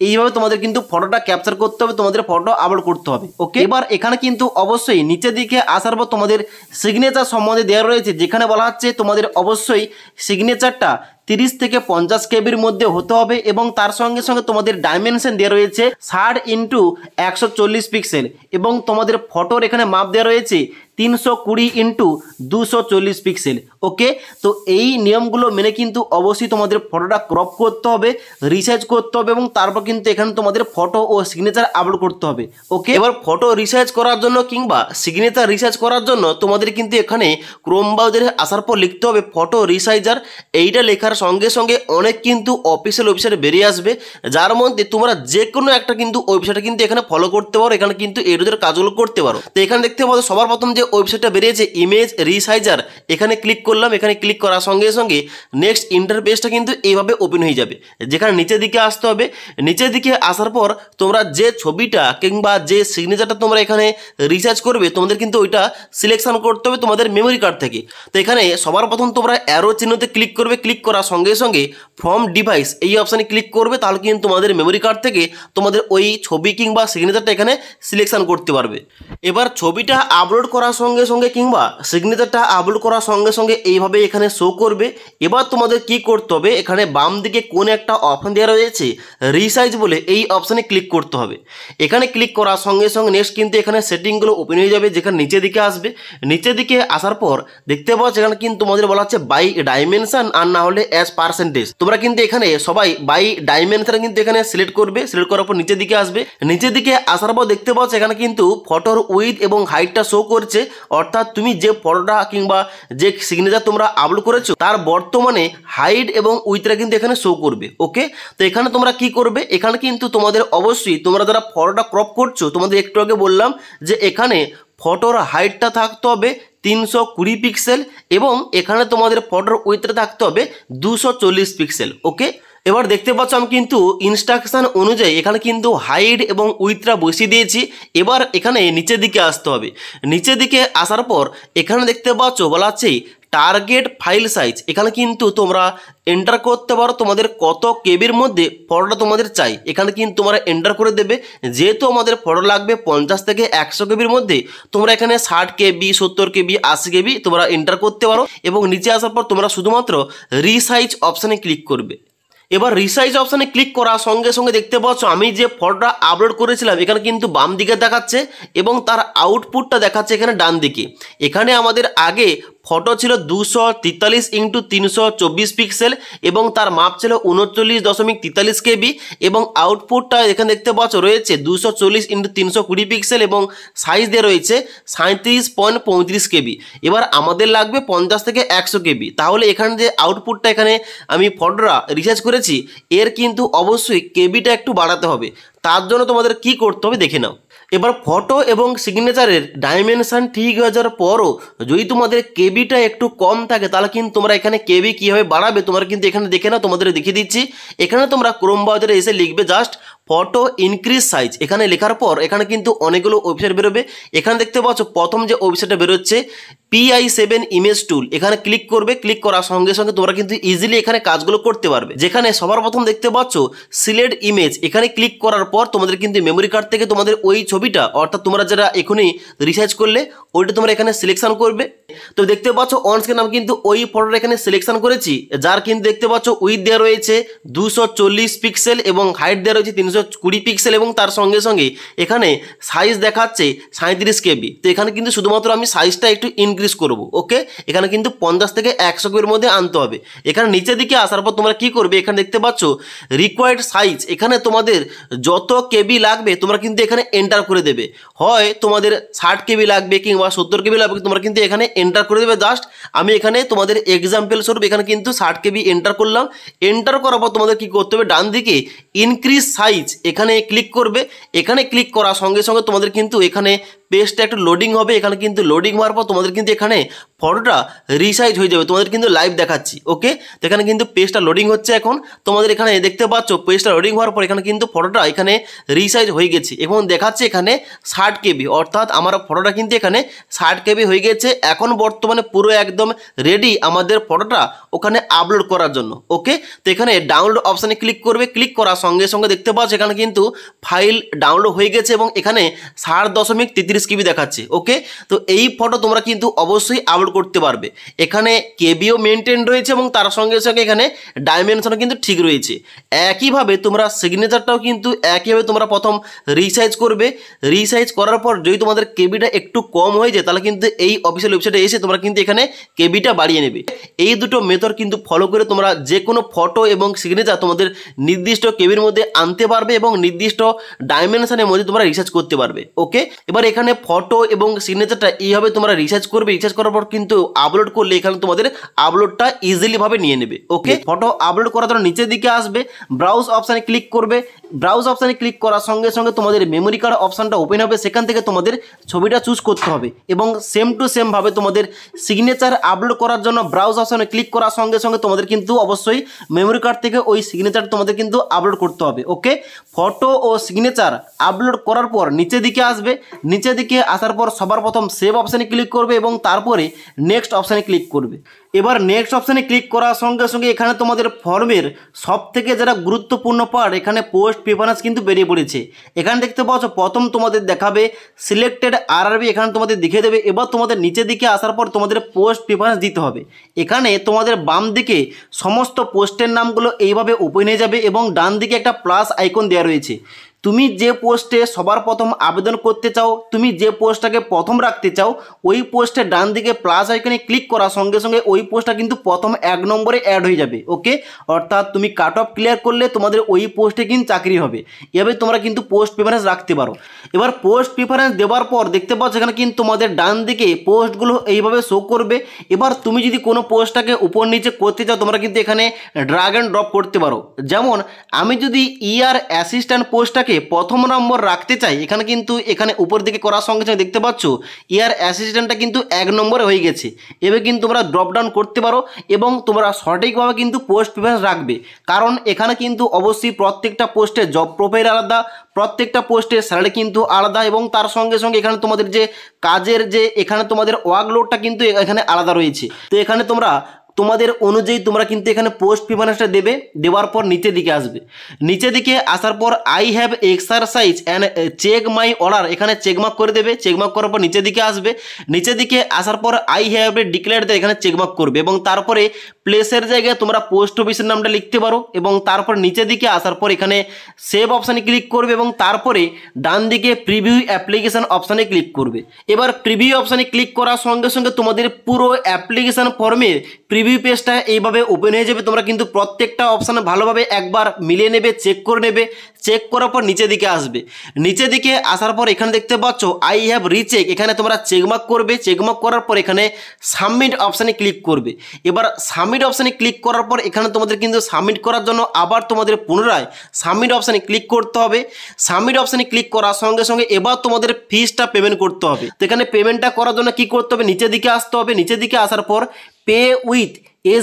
এইভাবে তোমাদের কিন্তু ফটোটা ক্যাপচার করতে হবে, তোমাদের ফটো আপলোড করতে হবে। ওকে, এবার এখানে কিন্তু অবশ্যই নিচের দিকে আসার পর তোমাদের সিগনেচার সম্বন্ধে দেওয়া রয়েছে, যেখানে বলা হচ্ছে তোমাদের অবশ্যই সিগনেচারটা 30 থেকে 50 কেবির মধ্যে হতে হবে। এবং তার সঙ্গে সঙ্গে তোমাদের ডাইমেনশন দেওয়া রয়েছে 60 × 140 পিক্সেল, এবং তোমাদের ফটোর এখানে মাপ দেওয়া রয়েছে 320 × 240 পিক্সেল। ওকে, তো এই নিয়মগুলো মেনে কিন্তু অবশ্যই তোমাদের ফটোটা ক্রপ করতে হবে, রিসাইজ করতে হবে, এবং তারপর কিন্তু এখানে তোমাদের ফটো ও সিগনেচার আপলোড করতে হবে। ওকে, এবার ফটো রিসাইজ করার জন্য কিংবা সিগনেচার রিসাইজ করার জন্য তোমাদের কিন্তু এখানে ক্রোম ব্রাউজারে আসার পর লিখতে হবে ফটো রিসাইজার। এইটা লেখার সঙ্গে সঙ্গে অনেক কিন্তু অফিসিয়াল ওয়েবসাইট বেরিয়ে আসবে, যার মধ্যে তোমরা যে কোনো একটা কিন্তু ওয়েবসাইটে কিন্তু এখানে ফলো করতে পারো, এখানে কিন্তু এই রোজের কাজগুলো করতে পারো। তো এখানে দেখতে পাবো সবার প্রথম যে ওয়েবসাইটটা বেরিয়েছে ইমেজ রিসাইজার, এখানে ক্লিক করলাম। এখানে ক্লিক করার সঙ্গে সঙ্গে নেক্সট ইন্টারফেসটা কিন্তু এইভাবে ওপেন হয়ে যাবে, যেখানে নিচের দিকে আসতে হবে। নিচের দিকে আসার পর তোমরা যে ছবিটা কিংবা যে সিগনেচারটা তোমরা এখানে রিসার্চ করবে তোমাদের কিন্তু ওইটা সিলেকশন করতে হবে তোমাদের মেমোরি কার্ড থেকে। তো এখানে সবার প্রথম তোমরা অ্যারো চিহ্নতে ক্লিক করবে, ক্লিক করার সঙ্গে সঙ্গে ফ্রম ডিভাইস এই অপশানে ক্লিক করবে, তাহলে কিন্তু তোমাদের মেমোরি কার্ড থেকে তোমাদের ওই ছবি কিংবা সিগনেচারটা এখানে সিলেকশন করতে পারবে। এবার ছবিটা আপলোড করার সঙ্গে সঙ্গে কিংবা সিগনেচারটা আপলোড করার সঙ্গে সঙ্গে এইভাবে এখানে শো করবে। এবার তোমাদের কি করতে হবে, এখানে বাম দিকে কোন একটা অপশান দেওয়া রয়েছে রিসাইজ বলে, এই অপশানে ক্লিক করতে হবে। এখানে ক্লিক করার সঙ্গে সঙ্গে নেক্সট কিন্তু এখানে সেটিংগুলো ওপেন হয়ে যাবে, যেখানে নিচের দিকে আসবে। নিচের দিকে আসার পর দেখতে পাচ্ছ এখানে কিন্তু তোমাদের বলা হচ্ছে বাই ডাইমেনশন আর না হলে অ্যাজ পার্সেন্টেজ। তোমরা কিন্তু এখানে সবাই বাই ডাইমেনশন কিন্তু এখানে সিলেক্ট করবে। সিলেক্ট করার পর নিচের দিকে আসবে। নিচের দিকে আসার পর দেখতে পাচ্ছ এখানে কিন্তু ফটোর উইথ এবং হাইটটা শো করছে, অর্থাৎ তুমি যে ফটোটা কিংবা যে সিগনেচার তোমরা আপলোড করেছো তার বর্তমানে হাইট এবং উইথটা কিন্তু এখানে শো করবে। ওকে, তো এখানে তোমরা কি করবে, এখানে কিন্তু তোমাদের অবশ্যই তোমরা যারা ফটোটা ক্রপ করছো তোমাদের একটু আগে বললাম যে এখানে ফটোর হাইটটা থাকতে হবে 320 পিক্সেল, এবং এখানে তোমাদের ফটোর উইথটা থাকতে হবে 240 পিক্সেল। ওকে, এবার দেখতে পাচ্ছ আমি কিন্তু ইনস্ট্রাকশন অনুযায়ী এখানে কিন্তু হাইট এবং উইথটা বসিয়ে দিয়েছি। এবার এখানে নিচের দিকে আসতে হবে। নিচের দিকে আসার পর এখানে দেখতে পাচ্ছ বলা আছে টার্গেট ফাইল সাইজ। এখানে কিন্তু তোমরা এন্টার করতে পারো তোমাদের কত কেবির মধ্যে ফটোটা তোমাদের চাই, এখানে কিন্তু তোমরা এন্টার করে দেবে। যেহেতু আমাদের ফটো লাগবে 50 থেকে 100 কেবির মধ্যে, তোমরা এখানে 60 কেবি 70 কেবি 80 কেবি তোমরা এন্টার করতে পারো। এবং নিচে আসার পর তোমরা শুধুমাত্র রিসাইজ অপশানে ক্লিক করবে। এবার রিসাইজ অপশানে ক্লিক করার সঙ্গে সঙ্গে দেখতে পাচ্ছ আমি যে ফটোটা আপলোড করেছিলাম এখানে কিন্তু বাম দিকে দেখাচ্ছে এবং তার আউটপুটটা দেখাচ্ছে এখানে ডান দিকে। এখানে আমাদের আগে ফটো ছিল 243x324 পিক্সেল এবং তার মাপ ছিল 39.43 কেবি এবং আউটপুটটা এখানে দেখতে পাচ্ছ রয়েছে 240x320 পিক্সেল এবং সাইজ দিয়ে রয়েছে 37.35 কেবি। এবার আমাদের লাগবে 50 থেকে 100 কেবি। তাহলে এখানে যে আউটপুটটা এখানে আমি ফটোটা রিসার্চ করেছি এর কিন্তু অবশ্যই কেবিটা একটু বাড়াতে হবে। তার জন্য তোমাদের কি করতে হবে দেখে নাও। এবার ফটো এবং সিগনেচারের ডাইমেনশন ঠিক হয়ে যাওয়ার পরও যদি তোমাদের কেবিটা একটু কম থাকে তাহলে কিন্তু তোমরা এখানে কেবি কীভাবে বাড়াবে তোমরা কিন্তু এখানে দেখে নাও, তোমাদের দেখিয়ে দিচ্ছি। এখানে তোমরা ক্রোম ব্রাউজারে এসে লিখবে জাস্ট ফটো ইনক্রিজ সাইজ। এখানে লেখার পর এখানে কিন্তু অনেকগুলো ওয়েবসাইট বেরোবে। এখানে দেখতে পাচ্ছ প্রথম যে ওয়েবসাইটটা বেরোচ্ছে PI7 ইমেজ টুল, এখানে ক্লিক করবে। ক্লিক করার সঙ্গে সঙ্গে তোমরা কিন্তু ইজিলি এখানে কাজগুলো করতে পারবে। যেখানে সবার প্রথম দেখতে পাচ্ছ সিলেক্ট ইমেজ, এখানে ক্লিক করার পর তোমাদের কিন্তু মেমোরি কার্ড থেকে তোমাদের ওই ছবিটা অর্থাৎ তোমরা যেটা এখনই রিসার্চ করলে ওইটা তোমরা এখানে সিলেকশন করবে। তো দেখতে পাচ্ছ অন স্ক্রিন আমি কিন্তু ওই ফটোটা এখানে সিলেকশন করেছি, যার কিন্তু দেখতে পাচ্ছ উইথ দেওয়া রয়েছে 240 পিক্সেল এবং হাইট দেওয়া রয়েছে 320 পিক্সেল এবং তার সঙ্গে সঙ্গে এখানে সাইজ দেখাচ্ছে 37 কেবি। তো এখানে কিন্তু শুধুমাত্র আমি সাইজটা একটু ইনক্রিজ করব। ওকে, এখানে কিন্তু 50 থেকে 100 কেবির মধ্যে আনতে হবে। এখানে নিচের দিকে আসার পর তোমরা কি করবে, এখানে দেখতে পাচ্ছ রিকোয়ার্ড সাইজ, এখানে তোমাদের যত কেবি লাগবে তোমরা কিন্তু এখানে এন্টার করে দেবে। হয় তোমাদের 60 কেবি লাগবে কিংবা 70 কেবি লাগবে, তোমরা কিন্তু এখানে এন্টার করে দেবে। জাস্ট আমি এখানে তোমাদের এক্সাম্পল স্বরূপ এখানে কিন্তু 60 কেবি এন্টার করলাম। এন্টার করার পর তোমাদের কি করতে হবে, ডান দিকে ইনক্রিজ সাইজ এখানে ক্লিক করবে। এখানে ক্লিক করার সঙ্গে সঙ্গে তোমাদের কিন্তু এখানে পেজটা একটু লোডিং হবে। এখানে কিন্তু লোডিং হওয়ার পর তোমাদের কিন্তু এখানে ফটোটা রিসাইজ হয়ে যাবে, তোমাদের কিন্তু লাইভ দেখাচ্ছি। ওকে, তো এখানে কিন্তু পেজটা লোডিং হচ্ছে। এখন তোমাদের এখানে দেখতে পাচ্ছ পেজটা লোডিং হওয়ার পর এখানে কিন্তু ফটোটা এখানে রিসাইজ হয়ে গেছে এবং দেখাচ্ছে এখানে 60 কেবি, অর্থাৎ আমার ফটোটা কিন্তু এখানে 60 কেবি হয়ে গেছে। এখন বর্তমানে পুরো একদম রেডি আমাদের ফটোটা ওখানে আপলোড করার জন্য। ওকে, তো এখানে ডাউনলোড অপশানে ক্লিক করবে। ক্লিক করার সঙ্গে সঙ্গে দেখতে পাচ্ছ এখানে কিন্তু ফাইল ডাউনলোড হয়ে গেছে এবং এখানে 60.33 কেবি দেখাচ্ছে। ওকে, তো এই ফটো তোমরা কিন্তু অবশ্যই আপলোড করতে পারবে। এখানে কেবিও মেনটেন রয়েছে এবং তার সঙ্গে সঙ্গে এখানে ডাইমেনশনও কিন্তু ঠিক রয়েছে। একইভাবে তোমরা সিগনেচারটাও কিন্তু একইভাবে তোমরা প্রথম রিসাইজ করবে। রিসাইজ করার পর যদি তোমাদের কেবিটা একটু কম হয়ে যায় তাহলে কিন্তু এই অফিসিয়াল ওয়েবসাইটে এসে তোমরা কিন্তু এখানে কেবিটা বাড়িয়ে নেবে। এই দুটো মেথড কিন্তু ফলো করে তোমরা যে কোনো ফটো এবং সিগনেচার তোমাদের নির্দিষ্ট কেবির মধ্যে আনতে পারবে এবং নির্দিষ্ট ডাইমেনশনের মধ্যে তোমরা রিসার্চ করতে পারবে। ওকে, এবার এখানে ফটো এবং সিগনেচারটা এইভাবে তোমরা রিসার্চ করবে। রিসার্চ করার পর কিন্তু আপলোড করলে এখানে তোমাদের আপলোডটা ইজিলি ভাবে নিয়ে নেবে। ওকে, ফটো আপলোড করার জন্য নিচের দিকে আসবে, ব্রাউজ অপশানে ক্লিক করবে। ব্রাউজ অপশানে ক্লিক করার সঙ্গে সঙ্গে তোমাদের মেমোরি কার্ড অপশানটা ওপেন হবে, সেখান থেকে তোমাদের ছবিটা চুজ করতে হবে এবং সেম টু সেম ভাবে তোমাদের সিগনেচার আপলোড করার জন্য ব্রাউজ অপশানে ক্লিক করার সঙ্গে সঙ্গে তোমাদের কিন্তু অবশ্যই মেমোরি কার্ড থেকে ওই সিগনেচার তোমাদের কিন্তু আপলোড করতে হবে। ওকে, ফটো ও সিগনেচার আপলোড করার পর নিচের দিকে আসবে। নিচের দিকে আসার পর সবার প্রথম সেভ অপশানে ক্লিক করবে এবং তারপরে নেক্সট অপশানে ক্লিক করবে। এবার নেক্সট অপশানে ক্লিক করার সঙ্গে সঙ্গে এখানে তোমাদের ফর্মের সব থেকে যারা গুরুত্বপূর্ণ পার্ট এখানে পোস্ট প্রেফারেন্স কিন্তু বেরিয়ে পড়েছে। এখানে দেখতে পাচ্ছ প্রথম তোমাদের দেখাবে সিলেক্টেড আরআরবি, এখানে তোমাদের দেখিয়ে দেবে। এবার তোমাদের নিচের দিকে আসার পর তোমাদের পোস্ট প্রেফারেন্স দিতে হবে। এখানে তোমাদের বাম দিকে সমস্ত পোস্টের নামগুলো এইভাবে ওপেন হয়ে যাবে এবং ডান দিকে একটা প্লাস আইকন দেওয়া রয়েছে। তুমি যে পোস্টে সবার প্রথম আবেদন করতে চাও, তুমি যে পোস্টটাকে প্রথম রাখতে চাও, ওই পোস্টের ডান দিকে প্লাস আইকনে ক্লিক করার সঙ্গে সঙ্গে ওই পোস্টটা কিন্তু প্রথম 1 নম্বরে অ্যাড হয়ে যাবে। ওকে, অর্থাৎ তুমি কাট অফ ক্লিয়ার করলে তোমাদের ওই পোস্টে কিন্তু চাকরি হবে। এভাবে তোমরা কিন্তু পোস্ট প্রেফারেন্স রাখতে পারো। এবার পোস্ট প্রেফারেন্স দেওয়ার পর দেখতে পাচ্ছ এখানে কিন্তু তোমাদের ডান দিকে পোস্টগুলো এইভাবে শো করবে। এবার তুমি যদি কোনো পোস্টটাকে উপর নিচে করতে চাও তোমরা কিন্তু এখানে ড্র্যাগ অ্যান্ড ড্রপ করতে পারো। যেমন আমি যদি ইয়ার অ্যাসিস্ট্যান্ট পোস্টটাকে প্রথম নম্বর রাখতে চাই, এখানে কিন্তু এখানে উপর দিকে করার সঙ্গে সঙ্গে দেখতে পাচ্ছ ইয়ার অ্যাসিস্ট্যান্টটা কিন্তু 1 নম্বরে হয়ে গেছে। এভাবে কিন্তু তোমরা ড্রপ ডাউন করতে পারো এবং তোমরা সঠিকভাবে কিন্তু পোস্ট প্রেফারেন্স রাখবে। কারণ এখানে কিন্তু অবশ্যই প্রত্যেকটা পোস্টে জব প্রোফাইল আলাদা, প্রত্যেকটা পোস্টের স্যালারি কিন্তু আলাদা এবং তার সঙ্গে সঙ্গে এখানে তোমাদের যে কাজের যে এখানে তোমাদের ওয়ার্কলোডটা কিন্তু এখানে আলাদা রয়েছে। তো এখানে তোমরা তোমাদের অনুযায়ী তোমরা কিন্তু এখানে পোস্ট প্রিফারেন্সটা দেবে। দেওয়ার পর নিচের দিকে আসবে, নিচের দিকে আসার পর I have exercise and check my order, এখানে চেকমার্ক করে দেবে। চেকমার্ক করার পর নিচের দিকে আসবে, নিচের দিকে আসার পর আই হ্যাভ ডিক্লেয়ার্ড দ্যাট, এখানে চেকমার্ক করবে এবং তারপরে প্লেসের জায়গায় তোমরা পোস্ট অফিসের নামটা লিখতে পারো এবং তারপর নিচের দিকে আসার পর এখানে সেভ অপশানে ক্লিক করবে এবং তারপরে ডান দিকে প্রিভিউ অ্যাপ্লিকেশন অপশানে ক্লিক করবে। এবার প্রিভিউ অপশানে ক্লিক করার সঙ্গে সঙ্গে তোমাদের পুরো অ্যাপ্লিকেশন ফর্মের প্রিভিউ পেজটা এইভাবে ওপেন হয়ে যাবে। তোমরা কিন্তু প্রত্যেকটা অপশানে ভালোভাবে একবার মিলিয়ে নেবে, চেক করে নেবে। চেক করার পর নিচের দিকে আসবে, নিচের দিকে আসার পর এখানে দেখতে পাচ্ছ আই হ্যাভ রিচেক, এখানে তোমরা চেকমার্ক করবে। চেকমার্ক করার পর এখানে সাবমিট অপশানে ক্লিক করবে। এবার সাবমিট অপশানে ক্লিক করার পর এখানে তোমাদের কিন্তু সাবমিট করার জন্য আবার তোমাদের পুনরায় সাবমিট অপশানে ক্লিক করতে হবে। সাবমিট অপশানে ক্লিক করার সঙ্গে সঙ্গে এবার তোমাদের ফিসটা পেমেন্ট করতে হবে। তো এখানে পেমেন্টটা করার জন্য কি করতে হবে, নিচের দিকে আসতে হবে। নিচের দিকে আসার পর পে উইথ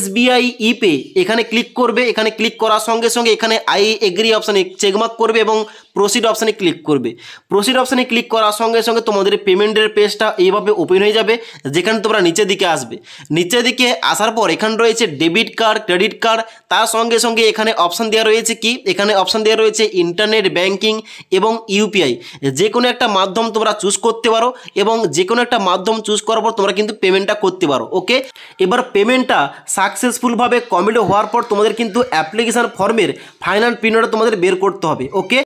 SBI ইপে এখানে ক্লিক করবে। এখানে ক্লিক করার সঙ্গে সঙ্গে এখানে আই এগ্রি অপশানে চেকমার্ক করবে এবং প্রসিড অপশানে ক্লিক করবে। প্রসিড অপশানে ক্লিক করার সঙ্গে সঙ্গে তোমাদের পেমেন্টের পেজটা এইভাবে ওপেন হয়ে যাবে, যেখানে তোমরা নিচের দিকে আসবে। নিচের দিকে আসার পর এখানে রয়েছে ডেবিট কার্ড, ক্রেডিট কার্ড, তার সঙ্গে সঙ্গে এখানে অপশান দেওয়া রয়েছে কি, এখানে অপশান দেওয়া রয়েছে ইন্টারনেট ব্যাঙ্কিং এবং ইউপিআই। যে কোনো একটা মাধ্যম তোমরা চুজ করতে পারো এবং যে কোনো একটা মাধ্যম চুজ করার পর তোমরা কিন্তু পেমেন্টটা করতে পারো। ওকে, এবার পেমেন্টটা সাকসেসফুলভাবে কমপ্লিট হওয়ার পর তোমাদের কিন্তু অ্যাপ্লিকেশন ফর্মের ফাইনাল প্রিন্টটা তোমাদের বের করতে হবে। ওকে।